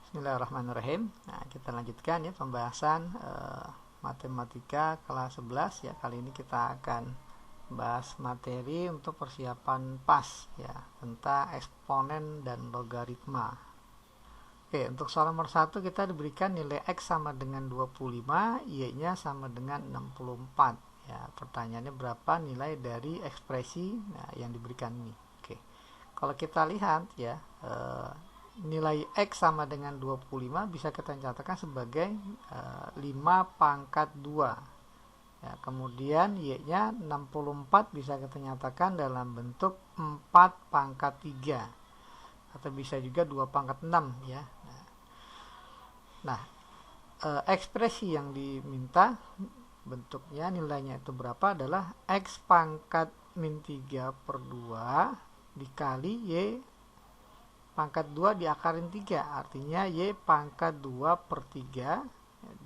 Bismillahirrahmanirrahim. Nah, kita lanjutkan ya pembahasan matematika kelas 11 ya. Kali ini kita akan bahas materi untuk persiapan PAS ya, tentang eksponen dan logaritma. Oke, untuk soal nomor 1 kita diberikan nilai X sama dengan 25, Y-nya sama dengan 64. Ya, pertanyaannya berapa nilai dari ekspresi yang diberikan ini. Oke. Kalau kita lihat ya, nilai X sama dengan 25 bisa kita catatkan sebagai 5 pangkat 2 ya, kemudian Y-nya 64 bisa kita nyatakan dalam bentuk 4 pangkat 3 atau bisa juga 2 pangkat 6 ya. Nah, ekspresi yang diminta bentuknya nilainya itu berapa adalah X pangkat min 3 per 2 dikali Y pangkat 2 diakarin 3, artinya Y pangkat 2 per 3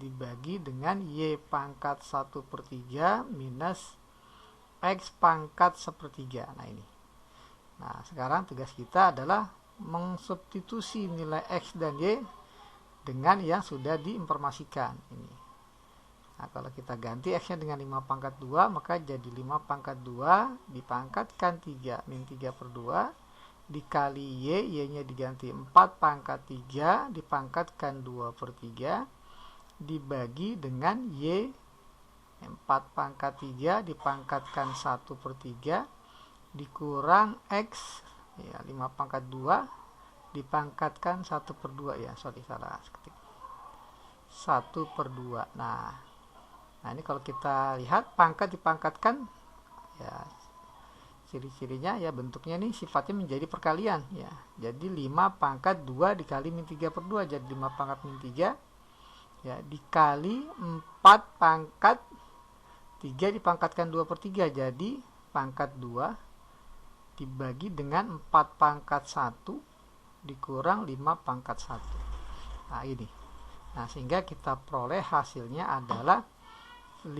dibagi dengan Y pangkat 1 per 3 minus X pangkat sepertiga. Nah ini. Nah sekarang tugas kita adalah mengsubstitusi nilai X dan Y dengan yang sudah diinformasikan ini. Nah kalau kita ganti X nya dengan 5 pangkat 2 maka jadi 5 pangkat 2 dipangkatkan 3 min 3 per 2 dikali Y nya diganti 4 pangkat 3 dipangkatkan 2 per 3 dibagi dengan Y 4 pangkat 3 dipangkatkan 1 per 3 dikurang X ya, 5 pangkat 2 dipangkatkan 1 per 2 ya, salah ketik 1 per 2. Nah ini kalau kita lihat pangkat dipangkatkan ya, ciri-cirinya ya bentuknya nih sifatnya menjadi perkalian ya. Jadi 5 pangkat 2 dikali min 3 per 2 jadi 5 pangkat min 3 ya dikali 4 pangkat 3 dipangkatkan 2 per 3 jadi pangkat 2 dibagi dengan 4 pangkat 1 dikurang 5 pangkat 1. Nah ini. Nah sehingga kita peroleh hasilnya adalah 5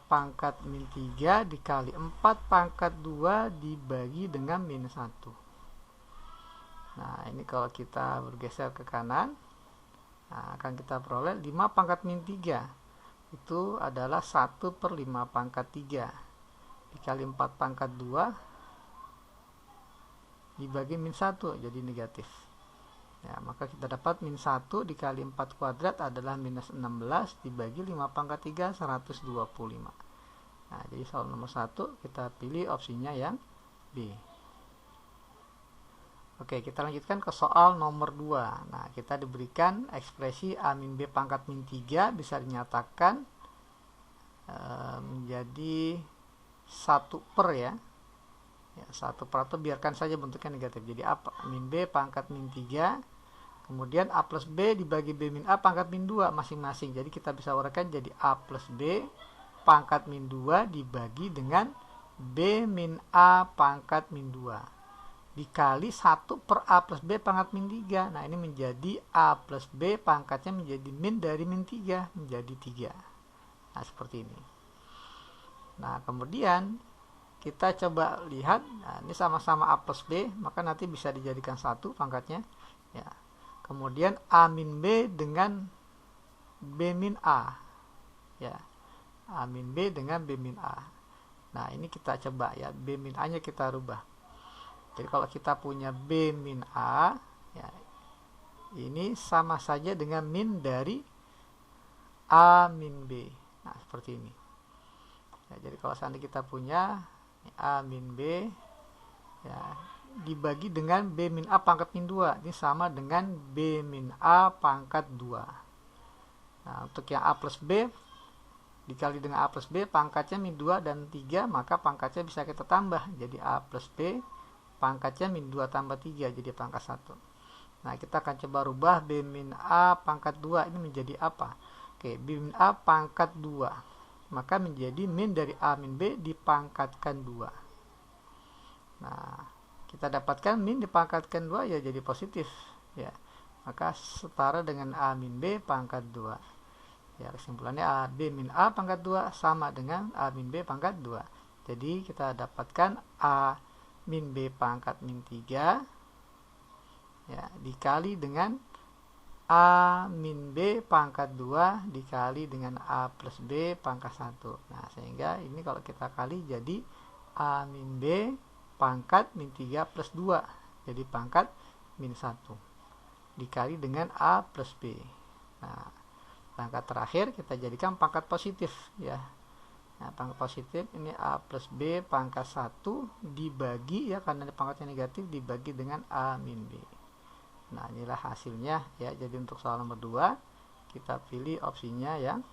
pangkat min 3 dikali 4 pangkat 2 dibagi dengan min 1. Nah ini kalau kita bergeser ke kanan akan kita peroleh 5 pangkat min 3 itu adalah 1 per 5 pangkat 3 dikali 4 pangkat 2 dibagi min 1 jadi negatif ya, maka kita dapat min 1 dikali 4 kuadrat adalah minus 16 dibagi 5 pangkat 3 125. Nah jadi soal nomor 1 kita pilih opsinya yang B. Oke, kita lanjutkan ke soal nomor 2. Nah kita diberikan ekspresi A min B pangkat min 3 bisa dinyatakan menjadi 1 per ya 1 per atau biarkan saja bentuknya negatif. Jadi A min B pangkat min 3 kemudian A plus B dibagi B min A pangkat min 2 masing-masing. Jadi kita bisa uraikan jadi A plus B pangkat min 2 dibagi dengan B min A pangkat min 2 dikali 1 per A plus B pangkat min 3. Nah ini menjadi A plus B pangkatnya menjadi min dari min 3 menjadi 3. Nah seperti ini. Nah kemudian kita coba lihat, nah, ini sama-sama A plus B maka nanti bisa dijadikan 1 pangkatnya ya. Kemudian A min B dengan B min A ya, A min B dengan B min A. Nah ini kita coba ya, B min A nya kita rubah. Jadi kalau kita punya B min A ya, ini sama saja dengan min dari A min B. Nah seperti ini ya, jadi kalau seandainya kita punya A min B ya dibagi dengan B min A pangkat min 2 ini sama dengan B min A pangkat 2. Nah untuk yang A plus B dikali dengan A plus B pangkatnya min 2 dan 3 maka pangkatnya bisa kita tambah jadi A plus B pangkatnya min 2 tambah 3 jadi pangkat 1. Nah kita akan coba rubah B min A pangkat 2 ini menjadi apa? Oke, B min A pangkat 2 maka menjadi min dari A min B dipangkatkan 2. Nah kita dapatkan min dipangkatkan 2 ya jadi positif ya, maka setara dengan A min B pangkat 2 ya. Kesimpulannya A B min A pangkat 2 sama dengan A min B pangkat 2. Jadi kita dapatkan A min B pangkat min 3 ya, dikali dengan A min B pangkat 2 dikali dengan A plus B pangkat 1. Nah, sehingga ini kalau kita kali jadi A min B pangkat min 3 plus 2. Jadi pangkat min 1. Dikali dengan A plus B. Nah, pangkat terakhir kita jadikan pangkat positif ya. Nah, pangkat positif ini A plus B pangkat 1 dibagi ya, karena pangkatnya negatif, dibagi dengan A min B. Nah, inilah hasilnya ya. Jadi untuk soal nomor 2 kita pilih opsinya yang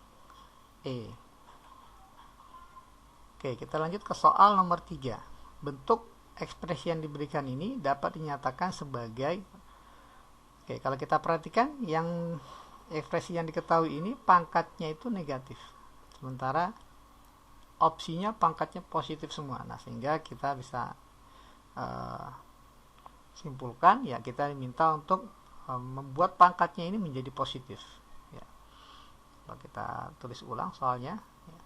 E. Oke, kita lanjut ke soal nomor 3. Bentuk ekspresi yang diberikan ini dapat dinyatakan sebagai, oke, kalau kita perhatikan yang ekspresi yang diketahui ini pangkatnya itu negatif, sementara opsinya pangkatnya positif semua. Nah, sehingga kita bisa simpulkan ya, kita diminta untuk membuat pangkatnya ini menjadi positif ya. Kalau kita tulis ulang soalnya ya.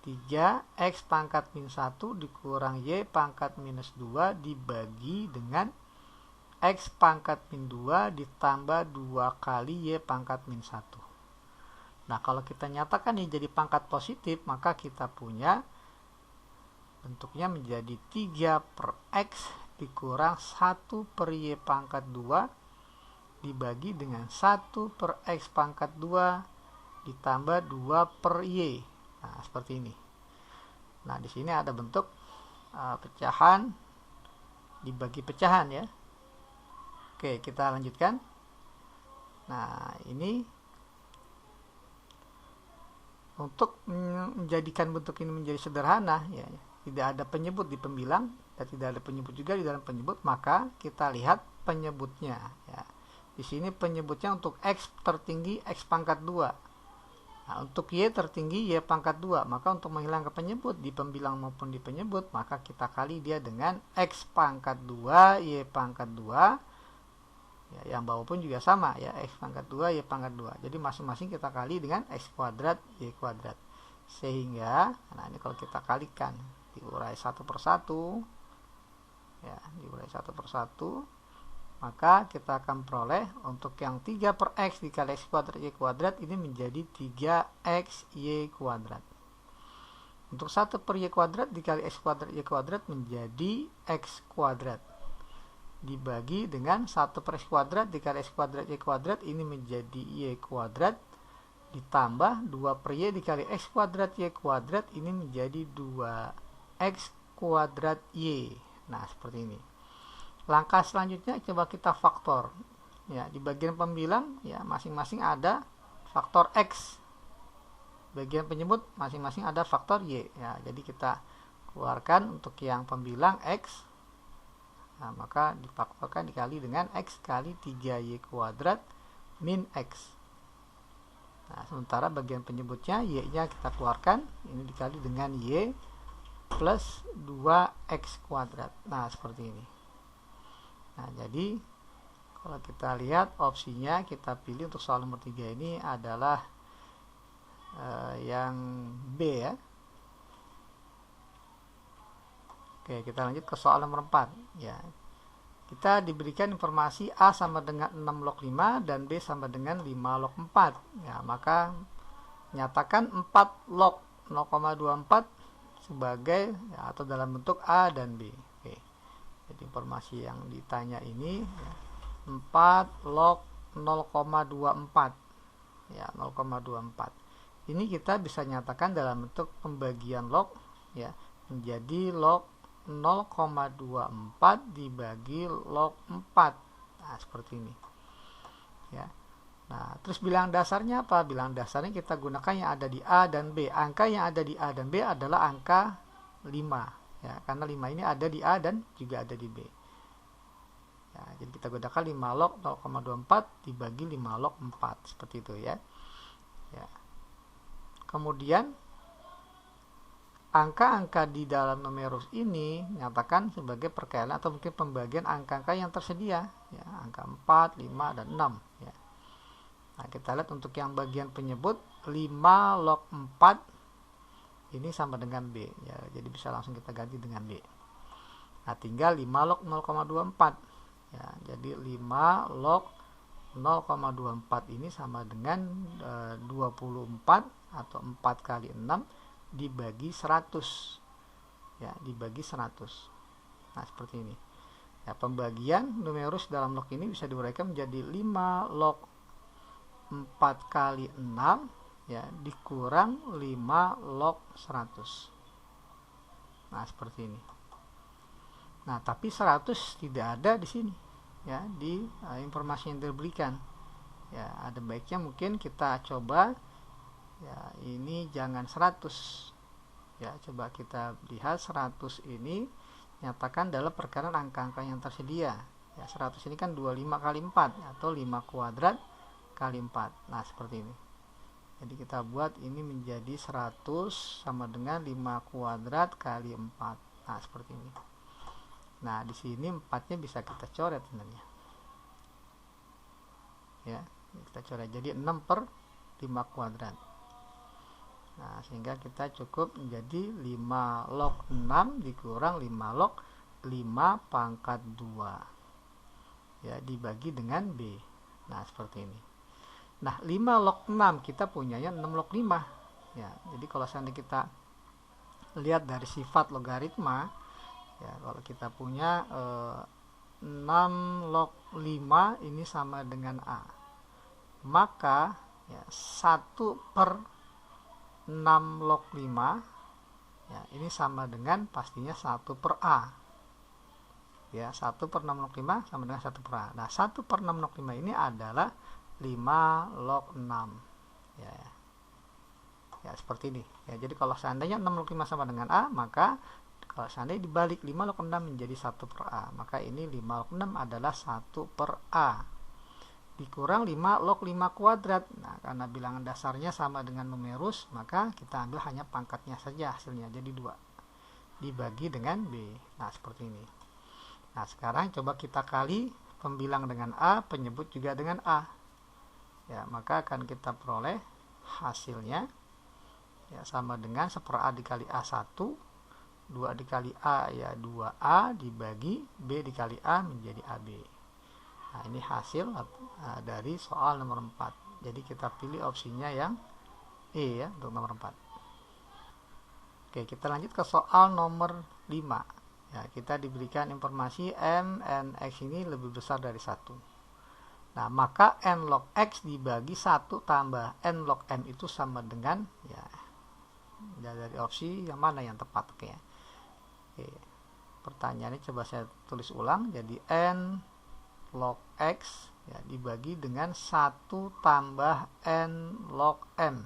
3x pangkat min 1 dikurang y pangkat minus 2 dibagi dengan x pangkat min 2 ditambah 2 kali y pangkat min 1. Nah, kalau kita nyatakan ini jadi pangkat positif, maka kita punya bentuknya menjadi 3 per x dikurang 1 per y pangkat 2 dibagi dengan 1 per x pangkat 2 ditambah 2 per y. Nah, seperti ini. Nah, di sini ada bentuk pecahan dibagi pecahan ya. Oke, kita lanjutkan. Nah, ini untuk menjadikan bentuk ini menjadi sederhana ya, tidak ada penyebut di pembilang dan tidak ada penyebut juga di dalam penyebut, maka kita lihat penyebutnya ya. Di sini penyebutnya untuk x tertinggi x pangkat 2. Nah, untuk y tertinggi y pangkat 2. Maka untuk menghilangkan penyebut di pembilang maupun di penyebut, maka kita kali dia dengan x pangkat 2 y pangkat 2 ya, yang bawah pun juga sama ya, x pangkat 2 y pangkat 2. Jadi masing-masing kita kali dengan x kuadrat y kuadrat, sehingga nah ini kalau kita kalikan diurai satu persatu ya, diurai satu persatu, maka kita akan peroleh untuk yang 3 per x dikali x kuadrat y kuadrat ini menjadi 3x y kuadrat. Untuk 1 per y kuadrat dikali x kuadrat y kuadrat menjadi x kuadrat, dibagi dengan 1 per x kuadrat dikali x kuadrat y kuadrat ini menjadi y kuadrat, ditambah 2 per y dikali x kuadrat y kuadrat ini menjadi 2x kuadrat y. Nah, seperti ini. Langkah selanjutnya coba kita faktor ya. Di bagian pembilang ya masing-masing ada faktor x, bagian penyebut masing-masing ada faktor y ya. Jadi kita keluarkan untuk yang pembilang x, nah, maka difaktorkan dikali dengan x kali 3y kuadrat min x. Nah, sementara bagian penyebutnya y nya kita keluarkan, ini dikali dengan y plus 2x kuadrat. Nah, seperti ini. Nah, jadi kalau kita lihat opsinya kita pilih untuk soal nomor 3 ini adalah yang B ya. Oke, kita lanjut ke soal nomor 4 ya. Kita diberikan informasi A sama dengan 6 log 5 dan B sama dengan 5 log 4 ya, maka nyatakan 4 log 0,24 sebagai ya, atau dalam bentuk A dan B. Oke. Jadi informasi yang ditanya ini ya, 4 log 0,24 ya, 0,24. Ini kita bisa nyatakan dalam bentuk pembagian log ya, menjadi log 0,24 dibagi log 4. Nah, seperti ini. Ya. Nah, terus bilang dasarnya apa? Bilang dasarnya kita gunakan yang ada di A dan B. Angka yang ada di A dan B adalah angka 5 ya, karena 5 ini ada di A dan juga ada di B. Ya, jadi kita gunakan 5 log 0,24 dibagi 5 log 4 seperti itu ya. Ya. Kemudian angka-angka di dalam numerus ini nyatakan sebagai perkalian atau mungkin pembagian angka-angka yang tersedia ya, angka 4, 5 dan 6 ya. Nah, kita lihat untuk yang bagian penyebut 5 log 4 ini sama dengan B ya, jadi bisa langsung kita ganti dengan B. Nah, tinggal 5 log 0,24 ya, jadi 5 log 0,24 ini sama dengan 24 atau 4 kali 6 dibagi 100 ya, dibagi 100. Nah, seperti ini ya. Pembagian numerus dalam log ini bisa diuraikan menjadi 5 log 4 kali 6 ya dikurang 5 log 100. Nah, seperti ini. Nah, tapi 100 tidak ada di sini ya, di informasi yang diberikan ya. Ada baiknya mungkin kita coba ya, ini jangan 100 ya, coba kita lihat 100 ini nyatakan dalam perkara angka-angka yang tersedia ya. 100 ini kan 25 kali 4 atau 5 kuadrat kali 4. Nah, seperti ini. Jadi kita buat ini menjadi 100 sama dengan 5 kuadrat kali 4. Nah, seperti ini. Nah, di sini 4-nya bisa kita coret sebenarnya ya, kita coret jadi 6 per 5 kuadrat. Nah, sehingga kita cukup menjadi 5 log 6 dikurang 5 log 5 pangkat 2 ya dibagi dengan B. Nah, seperti ini. Nah, 5 log 6 kita punyanya 6 log 5 ya. Jadi kalau seandainya kita lihat dari sifat logaritma ya, kalau kita punya 6 log 5 ini sama dengan A, maka ya 1 per 6 log 5 ya ini sama dengan pastinya 1 per A ya. 1 per 6 log 5 sama dengan 1 per A. Nah, 1 per 6 log 5 ini adalah 5 log 6 ya. Ya, seperti ini ya. Jadi kalau seandainya 6 log 5 sama dengan A, maka kalau seandainya dibalik 5 log 6 menjadi 1 per A, maka ini 5 log 6 adalah 1 per A dikurang 5 log 5 kuadrat. Nah, karena bilangan dasarnya sama dengan numerus, maka kita ambil hanya pangkatnya saja hasilnya, jadi 2 dibagi dengan B. Nah, seperti ini. Nah, sekarang coba kita kali pembilang dengan A, penyebut juga dengan A ya, maka akan kita peroleh hasilnya ya sama dengan 1 per A dikali A1, 2 dikali A ya 2A dibagi B dikali A menjadi AB. Nah, ini hasil dari soal nomor 4. Jadi kita pilih opsinya yang E ya untuk nomor 4. Oke, kita lanjut ke soal nomor 5 ya. Kita diberikan informasi M n X ini lebih besar dari 1. Nah, maka n log X dibagi 1 tambah n log M itu sama dengan ya dari opsi yang mana yang tepat. Oke. Oke. Pertanyaannya coba saya tulis ulang. Jadi n log X ya dibagi dengan 1 tambah n log M.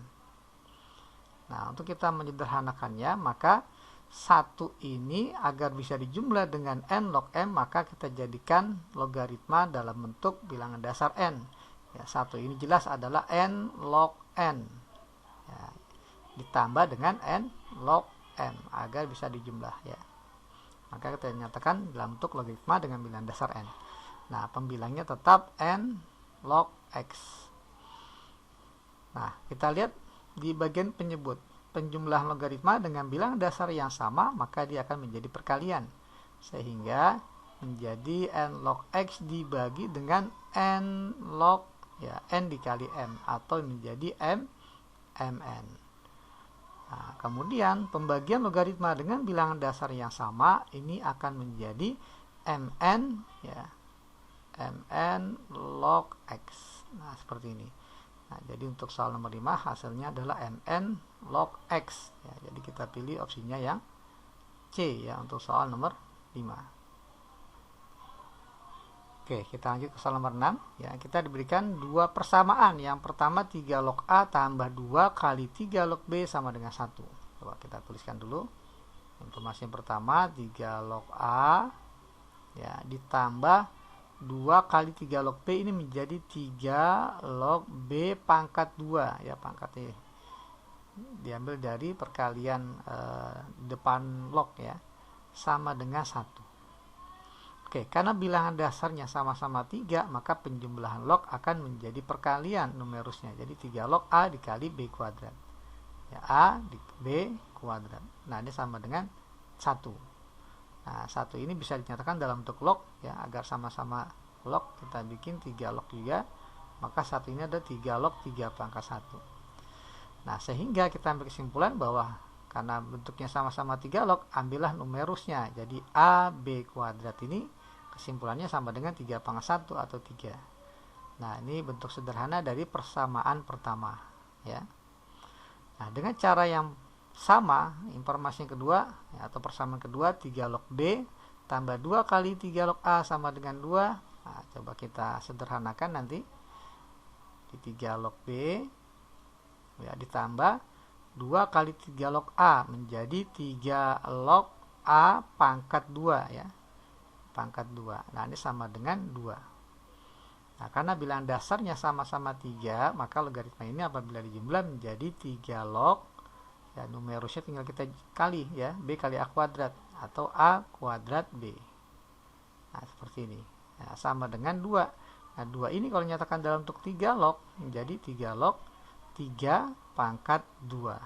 Nah, untuk kita menyederhanakannya, maka 1 ini agar bisa dijumlah dengan n log M, maka kita jadikan logaritma dalam bentuk bilangan dasar n. Ya, 1 ini jelas adalah n log n. Ya, ditambah dengan n log M agar bisa dijumlah ya. Maka kita nyatakan dalam bentuk logaritma dengan bilangan dasar n. Nah, pembilangnya tetap n log X. Nah, kita lihat di bagian penyebut penjumlahan logaritma dengan bilangan dasar yang sama, maka dia akan menjadi perkalian, sehingga menjadi n log X dibagi dengan n log ya n dikali M atau menjadi mn. Nah, kemudian pembagian logaritma dengan bilangan dasar yang sama ini akan menjadi mn ya mn log X. Nah, seperti ini. Nah, jadi untuk soal nomor 5 hasilnya adalah mn log X ya. Jadi kita pilih opsinya yang C ya untuk soal nomor 5. Oke, kita lanjut ke soal nomor 6 ya. Kita diberikan dua persamaan. Yang pertama 3 log A tambah 2 kali 3 log B sama dengan 1. Coba kita tuliskan dulu. Informasi yang pertama 3 log A ya ditambah 2 kali 3 log B ini menjadi 3 log B pangkat 2 ya, pangkatnya diambil dari perkalian depan log ya sama dengan 1. Oke, karena bilangan dasarnya sama-sama 3, maka penjumlahan log akan menjadi perkalian numerusnya. Jadi 3 log A dikali B kuadrat ya, A di B kuadrat. Nah, ini sama dengan 1. Nah, 1 ini bisa dinyatakan dalam bentuk log ya, agar sama-sama log kita bikin 3 log juga maka satu ini ada 3 log 3 pangkat 1. Nah, sehingga kita ambil kesimpulan bahwa karena bentuknya sama-sama 3 log, ambillah numerusnya. Jadi AB kuadrat ini kesimpulannya sama dengan 3 pangkat 1 atau 3. Nah, ini bentuk sederhana dari persamaan pertama, ya. Nah, dengan cara yang sama, informasi yang kedua ya, atau persamaan kedua, 3 log B tambah 2 kali 3 log A sama dengan 2. Nah, coba kita sederhanakan nanti. Di 3 log B ya, ditambah 2 kali 3 log A menjadi 3 log A pangkat 2 ya. Pangkat 2. Nah, ini sama dengan 2. Nah, karena bilangan dasarnya sama-sama 3, maka logaritma ini apabila dijumlah menjadi 3 log ya, numerusnya tinggal kita kali ya, B kali A kuadrat atau A kuadrat B. Nah, seperti ini. Nah, sama dengan 2. Nah, 2 ini kalau dinyatakan dalam bentuk 3 log menjadi 3 log 3 pangkat 2.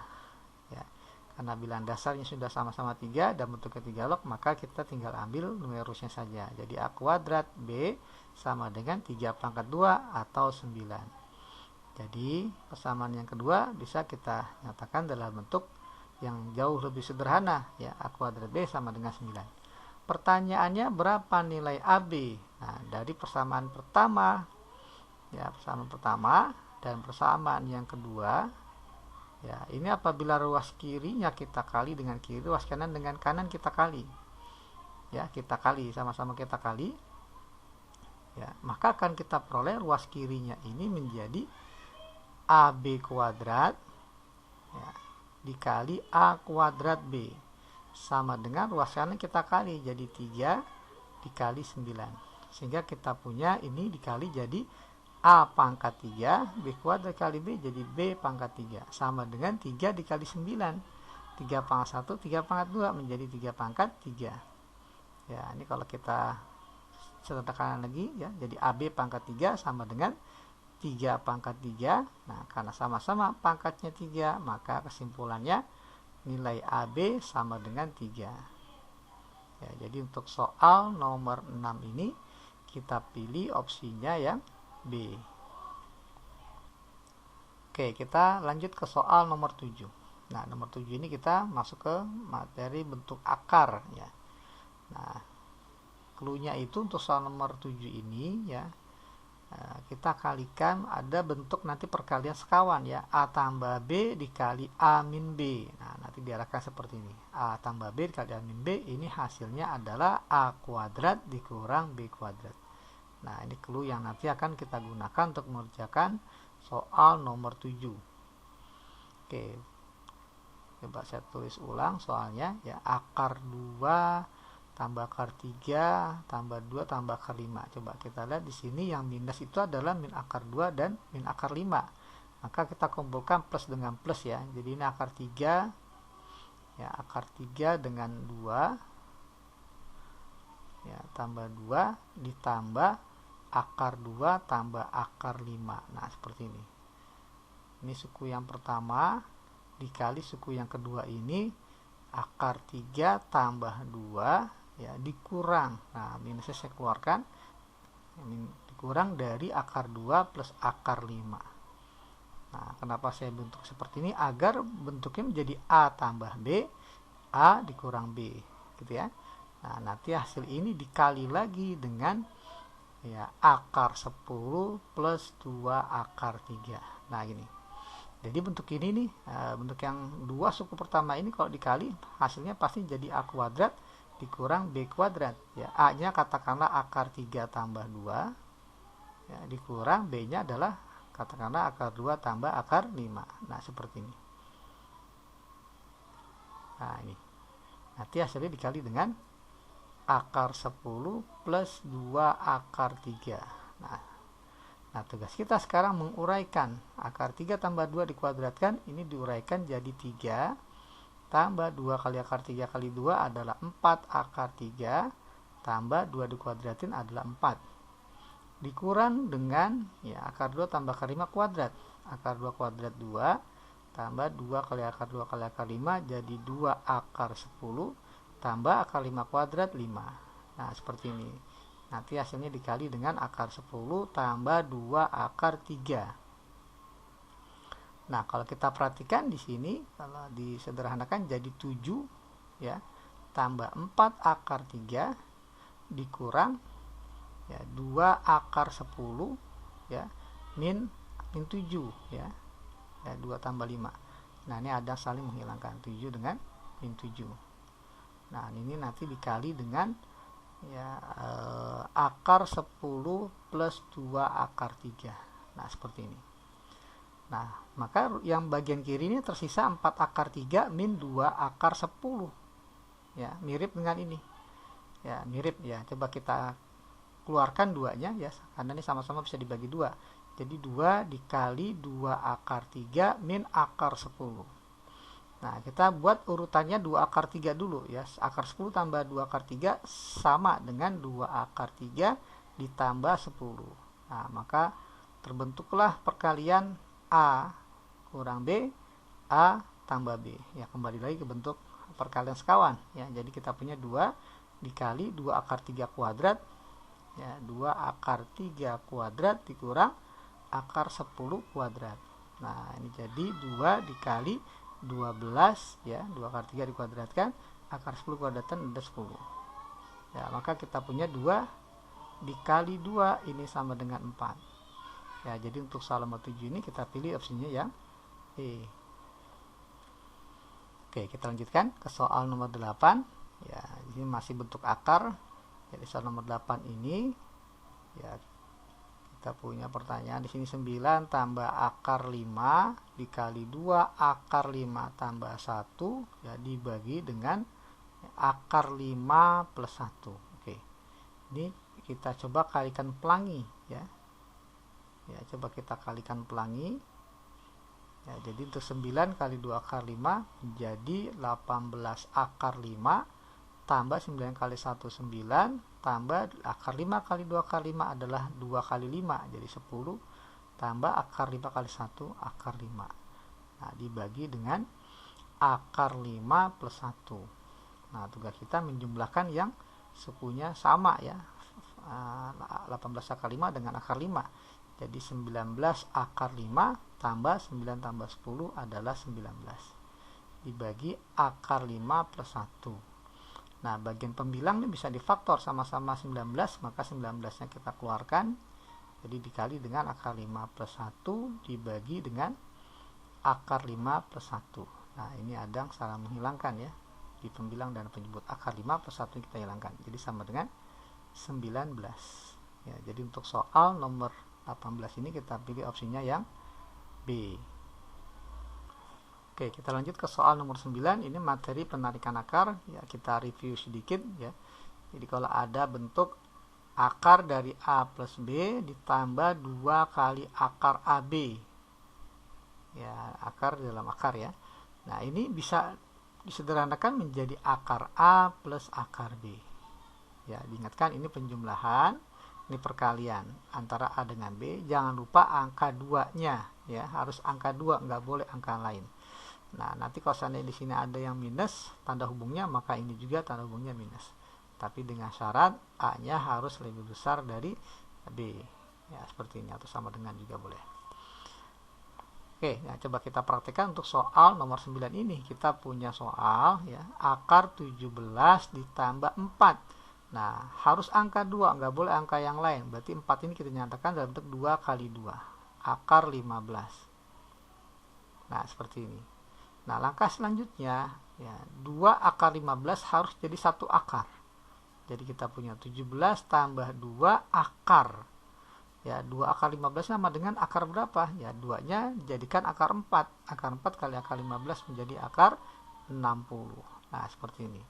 Ya. Karena bilangan dasarnya sudah sama-sama 3 dan bentuknya 3 log, maka kita tinggal ambil numerusnya saja. Jadi A kuadrat B sama dengan 3 pangkat 2 atau 9. Jadi persamaan yang kedua bisa kita nyatakan dalam bentuk yang jauh lebih sederhana ya, A kuadrat B sama dengan 9. Pertanyaannya berapa nilai AB? Nah, dari persamaan pertama ya, persamaan pertama dan persamaan yang kedua ya, ini apabila ruas kirinya kita kali dengan kiri, ruas kanan dengan kanan kita kali. Ya, kita kali, sama-sama kita kali. Ya, maka akan kita peroleh ruas kirinya ini menjadi AB kuadrat ya, dikali A kuadrat B sama dengan ruas kanan kita kali, jadi 3 dikali 9, sehingga kita punya ini dikali jadi A pangkat 3 B kuadrat kali B jadi B pangkat 3 sama dengan 3 dikali 9, 3 pangkat 1 3 pangkat 2 menjadi 3 pangkat 3 ya. Ini kalau kita sederhanakan lagi ya, jadi AB pangkat 3 sama dengan 3 pangkat 3. Nah, karena sama-sama pangkatnya 3, maka kesimpulannya nilai AB sama dengan 3 ya. Jadi untuk soal nomor 6 ini kita pilih opsinya yang B. Oke, kita lanjut ke soal nomor 7. Nah, nomor 7 ini kita masuk ke materi bentuk akar ya. Nah, clue-nya itu untuk soal nomor 7 ini ya, kita kalikan, ada bentuk nanti perkalian sekawan ya, A tambah B dikali A min B. Nah, nanti diarahkan seperti ini, A tambah B dikali A min B, ini hasilnya adalah A kuadrat dikurang B kuadrat. Nah, ini clue yang nanti akan kita gunakan untuk mengerjakan soal nomor 7. Oke, coba saya tulis ulang soalnya ya, akar 2 tambah akar 3 tambah 2 tambah akar 5. Coba kita lihat di sini yang minus itu adalah min akar 2 dan min akar 5. Maka kita kumpulkan plus dengan plus ya. Jadi ini akar 3 ya, akar 3 dengan 2 ya, tambah 2 ditambah akar 2 tambah akar 5. Nah, seperti ini. Ini suku yang pertama dikali suku yang kedua, ini akar 3 tambah 2 ya, dikurang, nah minusnya saya keluarkan, dikurang dari akar 2 plus akar 5. Nah, kenapa saya bentuk seperti ini? Agar bentuknya menjadi A tambah B, A dikurang B gitu ya. Nah, nanti hasil ini dikali lagi dengan ya, akar 10 plus 2 akar 3. Nah, gini. Jadi bentuk ini nih, bentuk yang dua suku pertama ini kalau dikali hasilnya pasti jadi A kuadrat dikurang B kuadrat ya. A nya katakanlah akar 3 tambah 2 ya, dikurang B nya adalah katakanlah akar 2 tambah akar 5. Nah, seperti ini. Nah, ini nanti hasilnya dikali dengan akar 10 plus 2 akar 3. Nah, tugas kita sekarang menguraikan akar 3 tambah 2 dikuadratkan, ini diuraikan jadi 3 tambah 2 kali akar 3 kali 2 adalah 4 akar 3 tambah 2 dikuadratin adalah 4. Dikurang dengan ya, akar 2 tambah akar 5 kuadrat. Akar 2 kuadrat 2 tambah 2 kali akar 2 kali akar 5 jadi 2 akar 10 tambah akar 5 kuadrat 5. Nah, seperti ini. Nanti hasilnya dikali dengan akar 10 tambah 2 akar 3. Nah, kalau kita perhatikan di sini, kalau disederhanakan jadi 7 ya, tambah 4 akar 3 dikurang ya 2 akar 10 ya, min 7 ya. Ya, 2 tambah 5. Nah, ini ada saling menghilangkan 7 dengan min 7. Nah, ini nanti dikali dengan ya akar 10 plus 2 akar 3. Nah, seperti ini. Nah, maka yang bagian kiri ini tersisa 4 akar 3 min 2 akar 10. Ya, mirip dengan ini. Ya, mirip ya. Coba kita keluarkan duanya ya, karena ini sama-sama bisa dibagi 2. Jadi 2 dikali 2 akar 3 min akar 10. Nah, kita buat urutannya 2 akar 3 dulu ya. Akar 10 tambah 2 akar 3 sama dengan 2 akar 3 ditambah 10. Nah, maka terbentuklah perkalian A kurang B, A tambah B. Ya, kembali lagi ke bentuk perkalian sekawan ya. Jadi kita punya 2 dikali 2 akar 3 kuadrat ya, 2 akar 3 kuadrat dikurang akar 10 kuadrat. Nah, ini jadi 2 dikali 12 ya, 2 akar 3 dikuadratkan, akar 10 kuadratan ada 10. Ya, maka kita punya 2 dikali 2 ini sama dengan 4. Ya, jadi untuk soal nomor 7 ini kita pilih opsinya yang E. Oke, kita lanjutkan ke soal nomor 8. Ya, ini masih bentuk akar. Jadi soal nomor 8 ini ya, kita punya pertanyaan di sini 9 tambah akar 5 dikali 2 akar 5 tambah 1 ya, dibagi dengan akar 5 plus 1. Oke. Ini kita coba kalikan pelangi ya. Ya, coba kita kalikan pelangi. Ya, jadi untuk 9 kali 2 akar 5 menjadi 18 akar 5 tambah 9 kali 1 9 tambah akar 5 kali 2 akar 5 adalah 2 kali 5 jadi 10 tambah akar 5 kali 1 akar 5. Nah, dibagi dengan akar 5 plus 1. Nah, tugas kita menjumlahkan yang sukunya sama ya. 18 akar 5 dengan akar 5. Jadi 19 akar 5 tambah 9 tambah 10 adalah 19. Dibagi akar 5 plus 1. Nah, bagian pembilang ini bisa difaktor sama-sama 19, maka 19-nya kita keluarkan. Jadi dikali dengan akar 5 plus 1 dibagi dengan akar 5 plus 1. Nah, ini ada yang salah menghilangkan ya. Di pembilang dan penyebut akar 5 plus 1 kita hilangkan. Jadi sama dengan 19. Ya, jadi untuk soal nomor 18 ini kita pilih opsinya yang B. Oke, kita lanjut ke soal nomor 9. Ini materi penarikan akar. Ya, kita review sedikit ya. Jadi kalau ada bentuk akar dari A plus B ditambah 2 kali akar AB. Ya, akar dalam akar ya. Nah, ini bisa disederhanakan menjadi akar A plus akar B. Ya, diingatkan ini penjumlahan, ini perkalian antara A dengan B. Jangan lupa angka 2-nya ya, harus angka 2, nggak boleh angka lain. Nah, nanti kalau seandainya di sini ada yang minus tanda hubungnya, maka ini juga tanda hubungnya minus. Tapi dengan syarat A-nya harus lebih besar dari B. Ya, seperti ini atau sama dengan juga boleh. Oke, nah coba kita praktekkan untuk soal nomor 9 ini. Kita punya soal ya, akar 17 ditambah 4. Nah, harus angka 2, nggak boleh angka yang lain. Berarti 4 ini kita nyatakan dalam bentuk 2 kali 2. Akar 15. Nah, seperti ini. Nah, langkah selanjutnya ya, 2 akar 15 harus jadi 1 akar. Jadi kita punya 17 tambah 2 akar. Ya, 2 akar 15 sama dengan akar berapa? Ya, 2-nya jadikan akar 4. Akar 4 kali akar 15 menjadi akar 60. Nah, seperti ini.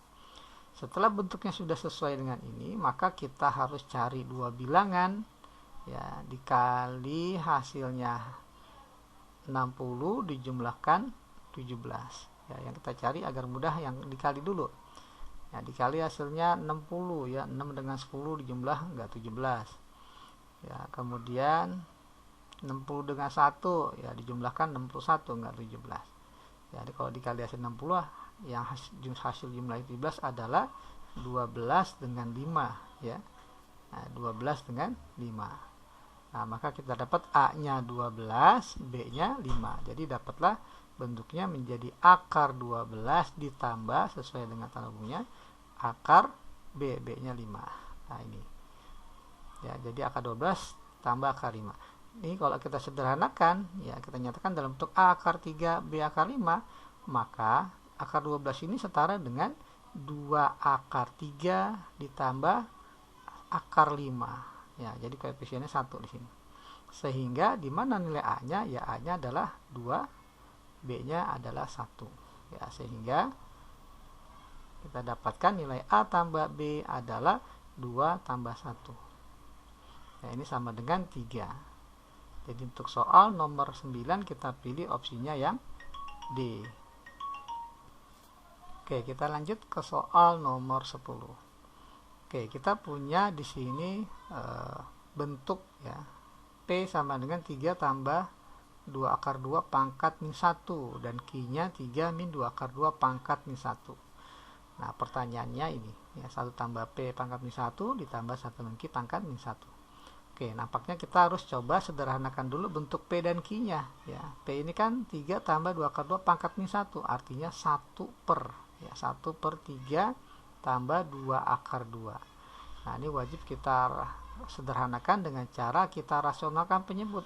Setelah bentuknya sudah sesuai dengan ini, maka kita harus cari dua bilangan ya, dikali hasilnya 60 dijumlahkan 17. Ya, yang kita cari agar mudah yang dikali dulu. Ya, dikali hasilnya 60 ya, 6 dengan 10 dijumlah enggak 17. Ya, kemudian 60 dengan 1 ya dijumlahkan 61 enggak 17. Jadi kalau dikali hasil 60 yang hasil jumlah 17 adalah 12 dengan 5 ya. Nah, 12 dengan 5. Nah, maka kita dapat A-nya 12, B-nya 5. Jadi dapatlah bentuknya menjadi akar 12 ditambah sesuai dengan tanda hubungnya akar B, B-nya 5. Nah, ini. Ya, jadi akar 12 tambah akar 5. Ini kalau kita sederhanakan, ya kita nyatakan dalam bentuk A akar 3, B akar 5, maka akar 12 ini setara dengan 2 akar 3 ditambah akar 5. Ya, jadi koefisiennya 1 di sini. Sehingga di mana nilai A-nya? Ya, A-nya adalah 2, B-nya adalah 1. Ya, sehingga kita dapatkan nilai A tambah B adalah 2 tambah 1. Ya, ini sama dengan 3. Jadi untuk soal nomor 9 kita pilih opsinya yang D. Oke, kita lanjut ke soal nomor 10. Oke, kita punya di sini bentuk ya P sama dengan 3 tambah 2 akar 2 pangkat min 1 dan Q-nya 3 min 2 akar 2 pangkat min 1. Nah, pertanyaannya ini ya 1 tambah P pangkat min 1 ditambah 1 min Q pangkat min 1. Oke, nampaknya kita harus coba sederhanakan dulu bentuk P dan Q-nya ya. P ini kan 3 tambah 2 akar 2 pangkat min 1, artinya 1 per ya 1 per 3 tambah 2 akar 2. Nah, ini wajib kita sederhanakan dengan cara kita rasionalkan penyebut.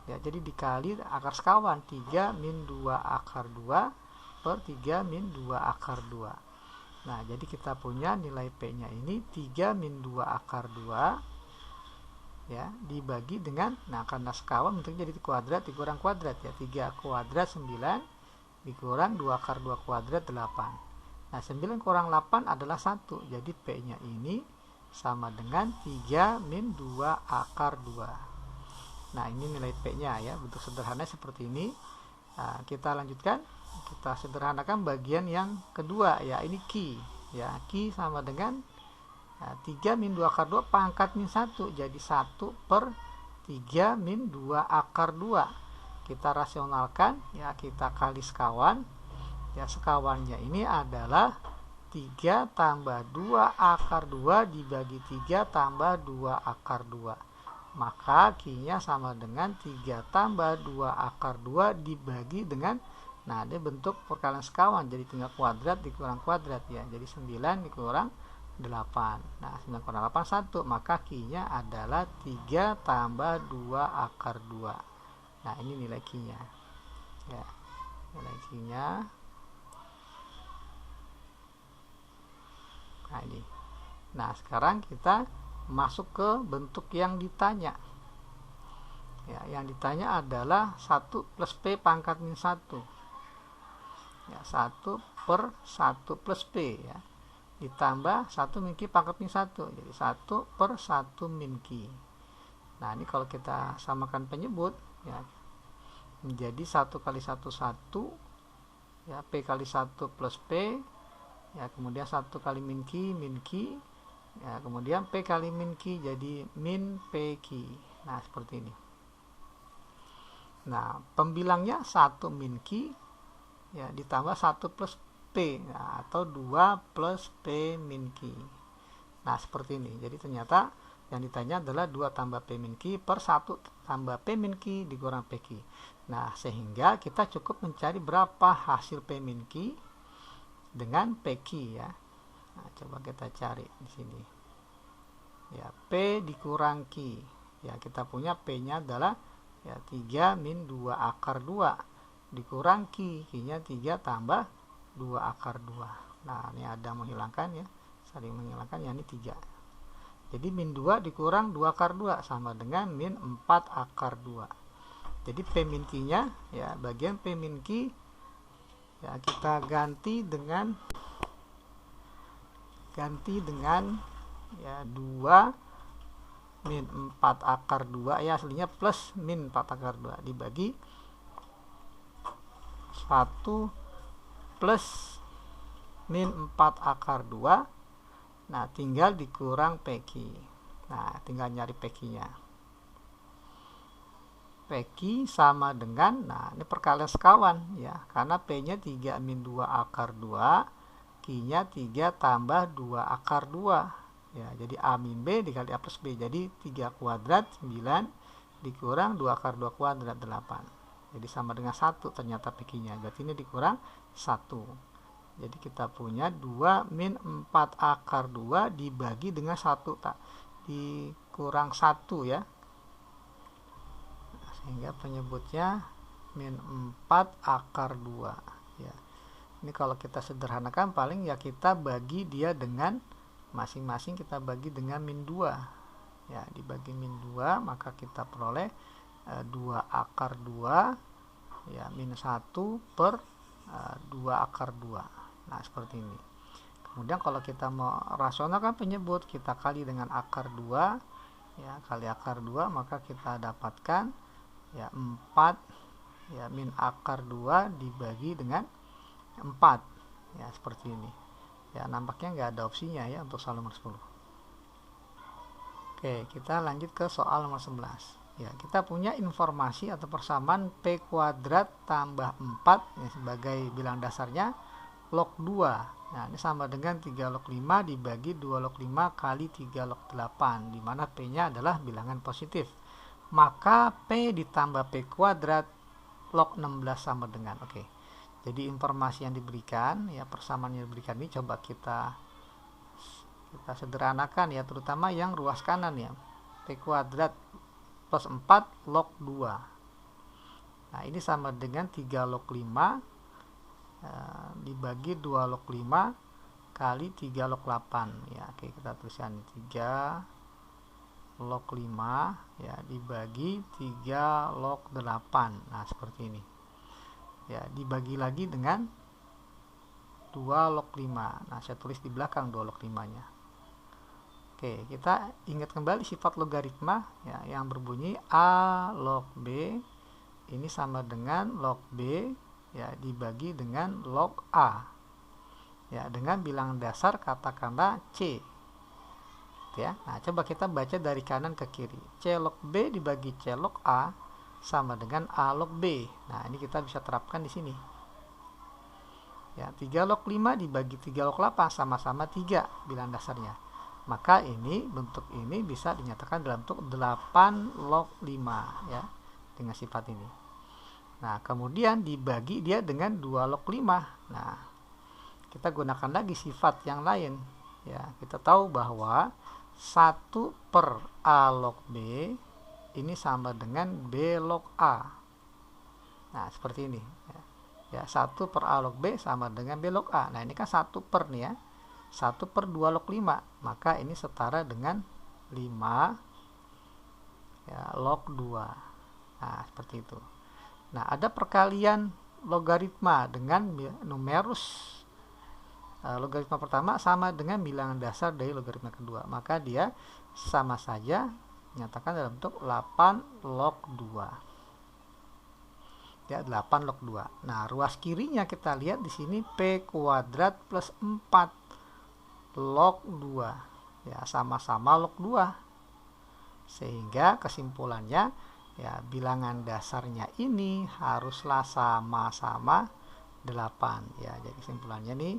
Ya, jadi dikali akar sekawan 3 min 2 akar 2 per 3 min 2 akar 2. Nah, jadi kita punya nilai P-nya ini 3 min 2 akar 2 ya dibagi dengan, nah karena sekawan bentuknya jadi kuadrat dikurang kuadrat ya, 3 kuadrat 9 dikurang 2 akar 2 kuadrat 8. Nah, 9 kurang 8 adalah 1. Jadi P-nya ini sama dengan 3 min 2 akar 2. Nah, ini nilai P-nya ya. Bentuk sederhana seperti ini. Nah, kita lanjutkan. Kita sederhanakan bagian yang kedua ya. Ini Q. Ya, Q sama dengan 3 min 2 akar 2 pangkat min 1. Jadi 1 per 3 min 2 akar 2. Kita rasionalkan ya, kita kali sekawan. Ya, sekawannya ini adalah 3 tambah 2 akar 2 dibagi 3 tambah 2 akar 2. Maka Q-nya sama dengan 3 tambah 2 akar 2 dibagi dengan, nah ini bentuk perkalian sekawan, jadi tinggal kuadrat dikurang kuadrat ya. Jadi 9 dikurang 8. Nah, 9 kurang 8 1, maka Q-nya adalah 3 tambah 2 akar 2. Nah, ini nilai Q-nya. Ya. Nilai Q-nya. Nah, ini. Nah, sekarang kita masuk ke bentuk yang ditanya. Ya, yang ditanya adalah 1 plus P pangkat min 1. Ya, 1 per 1 plus P ya. Ditambah 1 min Q pangkat min 1. Jadi 1 per 1 min Q. Nah, ini kalau kita samakan penyebut ya menjadi 1 kali 1 1 ya, P kali 1 plus P ya, kemudian 1 kali min Q ya, kemudian P kali min Q jadi min PQ. Nah, seperti ini. Nah, pembilangnya 1 min Q ya ditambah 1 plus P ya, atau 2 plus P min Q. Nah, seperti ini. Jadi ternyata yang ditanya adalah 2 tambah P min Q per 1 tambah P min Q dikurang PQ. Nah, sehingga kita cukup mencari berapa hasil P min Q dengan PQ ya. Nah, coba kita cari di sini. Ya, P dikurang Q. Ya, kita punya P-nya adalah ya 3 min 2 akar 2 dikurang Q. Q-nya 3 tambah 2 akar 2. Nah, ini ada menghilangkan ya. Saling menghilangkan ya, ini 3. Jadi min 2 dikurang 2 akar 2 sama dengan min 4 akar 2. Jadi P min Q-nya ya, bagian P min Q ya kita ganti dengan ya 2 min 4 akar 2 ya, aslinya plus min 4 akar 2 dibagi 1 plus min 4 akar 2. Nah, tinggal dikurang PQ. Nah, tinggal nyari PQ-nya. PQ sama dengan, nah ini perkalian sekawan ya, karena P-nya 3 min 2 akar 2, Q-nya 3 tambah 2 akar 2. Ya, jadi A min B dikali A plus B. Jadi 3 kuadrat 9 dikurang 2 akar 2 kuadrat 8. Jadi sama dengan 1 ternyata PQ-nya. Berarti ini dikurang 1. Jadi kita punya 2 min 4 akar 2 dibagi dengan 1 tak dikurang 1 ya. Sehingga penyebutnya min 4 akar 2 ya. Ini kalau kita sederhanakan paling ya kita bagi dia dengan masing-masing kita bagi dengan min 2 ya, dibagi min 2 maka kita peroleh 2 akar 2 ya min 1 per 2 akar 2. Nah seperti ini. Kemudian kalau kita mau rasionalkan penyebut, kita kali dengan akar 2 ya, kali akar 2 maka kita dapatkan ya 4 ya min akar 2 dibagi dengan 4 ya, seperti ini ya. Nampaknya nggak ada opsinya ya untuk soal nomor 10. Oke, kita lanjut ke soal nomor 11 ya. Kita punya informasi atau persamaan P kuadrat tambah 4 ya, sebagai bilang dasarnya log 2. Nah ini sama dengan 3 log 5 dibagi 2 log 5 kali 3 log 8, dimana P nya adalah bilangan positif. Maka P ditambah P kuadrat log 16 sama dengan, oke. Jadi informasi yang diberikan ya, persamaan yang diberikan ini coba kita sederhanakan ya, terutama yang ruas kanan ya. P kuadrat plus 4 log 2. Nah ini sama dengan 3 log 5 dibagi 2 log 5 kali 3 log 8 ya. Oke, kita tuliskan 3 log 5 ya dibagi 3 log 8. Nah seperti ini ya, dibagi lagi dengan 2 log 5. Nah saya tulis di belakang 2 log 5 nya. Oke, kita ingat kembali sifat logaritma ya, yang berbunyi A log B ini sama dengan log B ya dibagi dengan log A ya, dengan bilangan dasar katakanlah C ya. Nah coba kita baca dari kanan ke kiri. C log B dibagi C log A sama dengan A log B. Nah ini kita bisa terapkan di sini ya. 3 log 5 dibagi 3 log 8 sama-sama 3 bilangan dasarnya, maka ini bentuk ini bisa dinyatakan dalam bentuk 8 log 5 ya, dengan sifat ini. Nah kemudian dibagi dia dengan 2 log 5. Nah kita gunakan lagi sifat yang lain ya. Kita tahu bahwa 1 per A log B ini sama dengan B log A. Nah seperti ini ya, 1 per A log B sama dengan B log A. Nah ini kan 1 per nih ya, 1 per 2 log 5, maka ini setara dengan 5 ya, log 2. Nah seperti itu. Nah ada perkalian logaritma dengan numerus. Logaritma pertama sama dengan bilangan dasar dari logaritma kedua, maka dia sama saja nyatakan dalam bentuk 8 log 2 ya, 8 log 2. Nah ruas kirinya kita lihat di sini P kuadrat plus 4 log 2 ya, sama-sama log 2, sehingga kesimpulannya ya bilangan dasarnya ini haruslah sama-sama 8 ya. Jadi kesimpulannya nih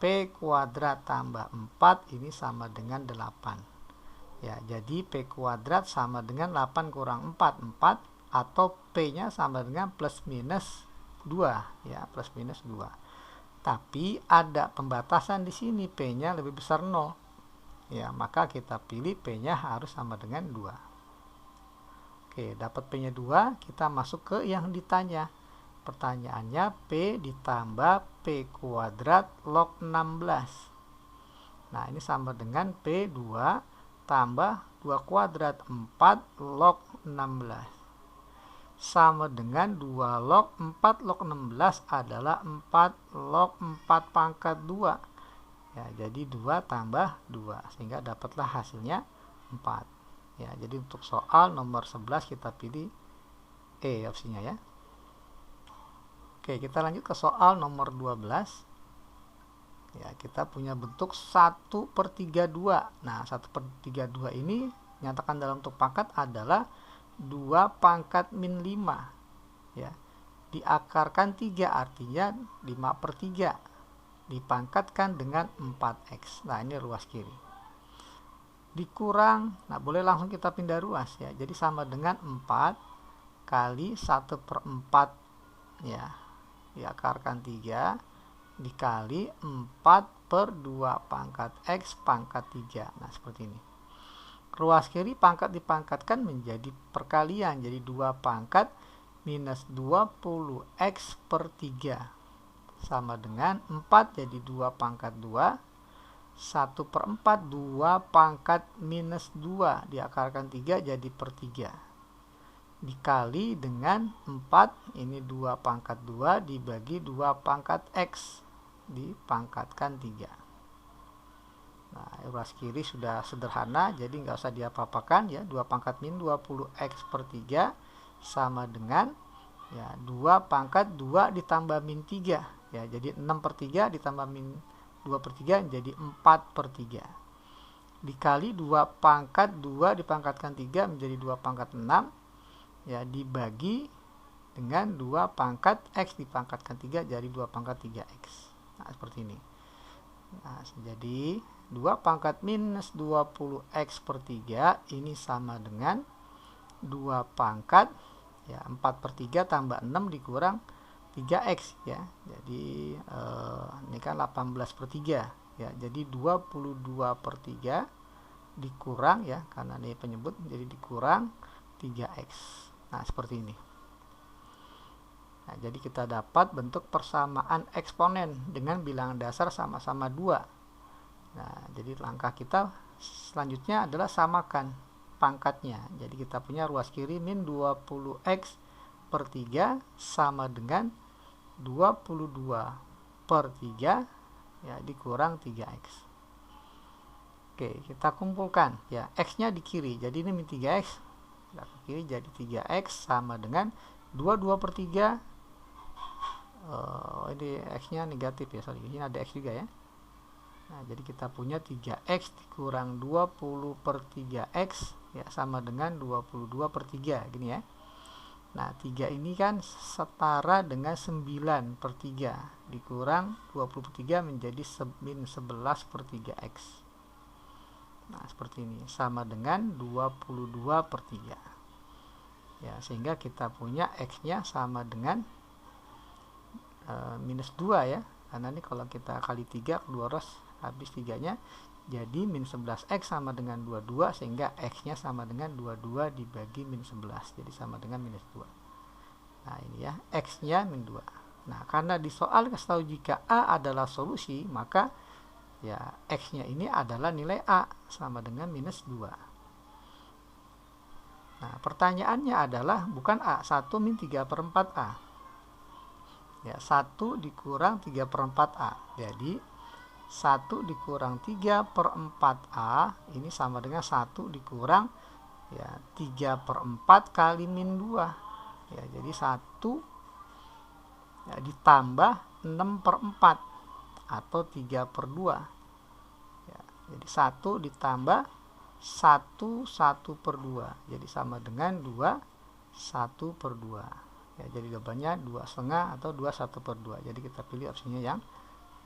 P kuadrat tambah 4 ini sama dengan 8 ya. Jadi P kuadrat sama dengan 8 kurang 4 atau P nya sama dengan plus minus 2 ya, plus minus 2. Tapi ada pembatasan di sini, P nya lebih besar 0 ya, maka kita pilih P nya harus sama dengan 2. Oke, dapat P nya 2, kita masuk ke yang ditanya. Pertanyaannya P ditambah P kuadrat log 16. Nah ini sama dengan P2 tambah 2 kuadrat 4 log 16 sama dengan 2 log 4 log 16 adalah 4 log 4 pangkat 2 ya. Jadi 2 tambah 2 sehingga dapatlah hasilnya 4 ya. Jadi untuk soal nomor 11 kita pilih E opsinya ya. Oke, kita lanjut ke soal nomor 12 ya. Kita punya bentuk 1 per 32. Nah 1 per 32 ini nyatakan dalam bentuk pangkat adalah 2 pangkat min 5 ya, diakarkan 3 artinya 5 per 3 dipangkatkan dengan 4x. Nah ini ruas kiri. dikurang, nah boleh langsung kita pindah ruas ya, jadi sama dengan 4 kali 1/4 ya, diakarkan 3 dikali 4/2 pangkat X pangkat 3. Nah seperti ini. Ruas kiri pangkat dipangkatkan menjadi perkalian, jadi 2 pangkat minus 20X per 3 sama dengan 4, jadi 2 pangkat 2, 1/4 2 pangkat minus 2 diakarkan 3 jadi per 3 dikali dengan 4, ini 2 pangkat 2 dibagi 2 pangkat X dipangkatkan 3. Nah ruas kiri sudah sederhana, jadi nggak usah diapa-apakan ya, 2 pangkat min 20X per 3 sama dengan ya 2 pangkat 2 ditambah min 3 ya, jadi 6/3 ditambah min 2/3 menjadi 4/3 dikali 2 pangkat 2 dipangkatkan 3 menjadi 2 pangkat 6 ya, dibagi dengan 2 pangkat X dipangkatkan 3 jadi 2 pangkat 3X. Nah seperti ini. Nah jadi 2 pangkat minus 20X per 3 ini sama dengan 2 pangkat ya 4/3 tambah 6 dikurang 3X ya, jadi ini kan 18/3 ya, jadi 22/3 dikurang ya, karena ini penyebut jadi dikurang 3X. Nah seperti ini. Nah, jadi kita dapat bentuk persamaan eksponen dengan bilangan dasar sama-sama 2. Nah jadi langkah kita selanjutnya adalah samakan pangkatnya, jadi kita punya ruas kiri min 20X per 3 sama dengan 22/3 ya dikurang 3X. Oke, kita kumpulkan ya, X nya di kiri, jadi ini min 3X, kita ke kiri jadi 3X sama dengan 22/3. Ini X nya negatif ya, sorry, ini ada X juga ya. Nah jadi kita punya 3X dikurang 20/3X ya sama dengan 22/3 gini ya. Nah 3 ini kan setara dengan 9/3 dikurang 20/3 menjadi min 11/3X. Nah seperti ini, sama dengan 22/3 ya, sehingga kita punya X nya sama dengan minus 2 ya, karena ini kalau kita kali 3 kedua ruas habis 3 nya jadi min 11X sama dengan 22, sehingga X nya sama dengan 22 dibagi min 11 jadi sama dengan minus 2. Nah ini ya, X nya min 2. Nah karena di soal kasih tahu jika A adalah solusi, maka ya X nya ini adalah nilai A sama dengan minus 2. Nah pertanyaannya adalah bukan A, 1 min 3/4A ya, 1 dikurang 3/4A, jadi 1 dikurang 3/4A ini sama dengan 1 dikurang ya 3/4 kali min 2 ya, jadi 1 ya, ditambah 6/4 atau 3/2 ya, jadi 1 ditambah 1/2 jadi sama dengan 2 1/2 ya, jadi jawabannya 2,5 atau 2 1/2. Jadi kita pilih opsinya yang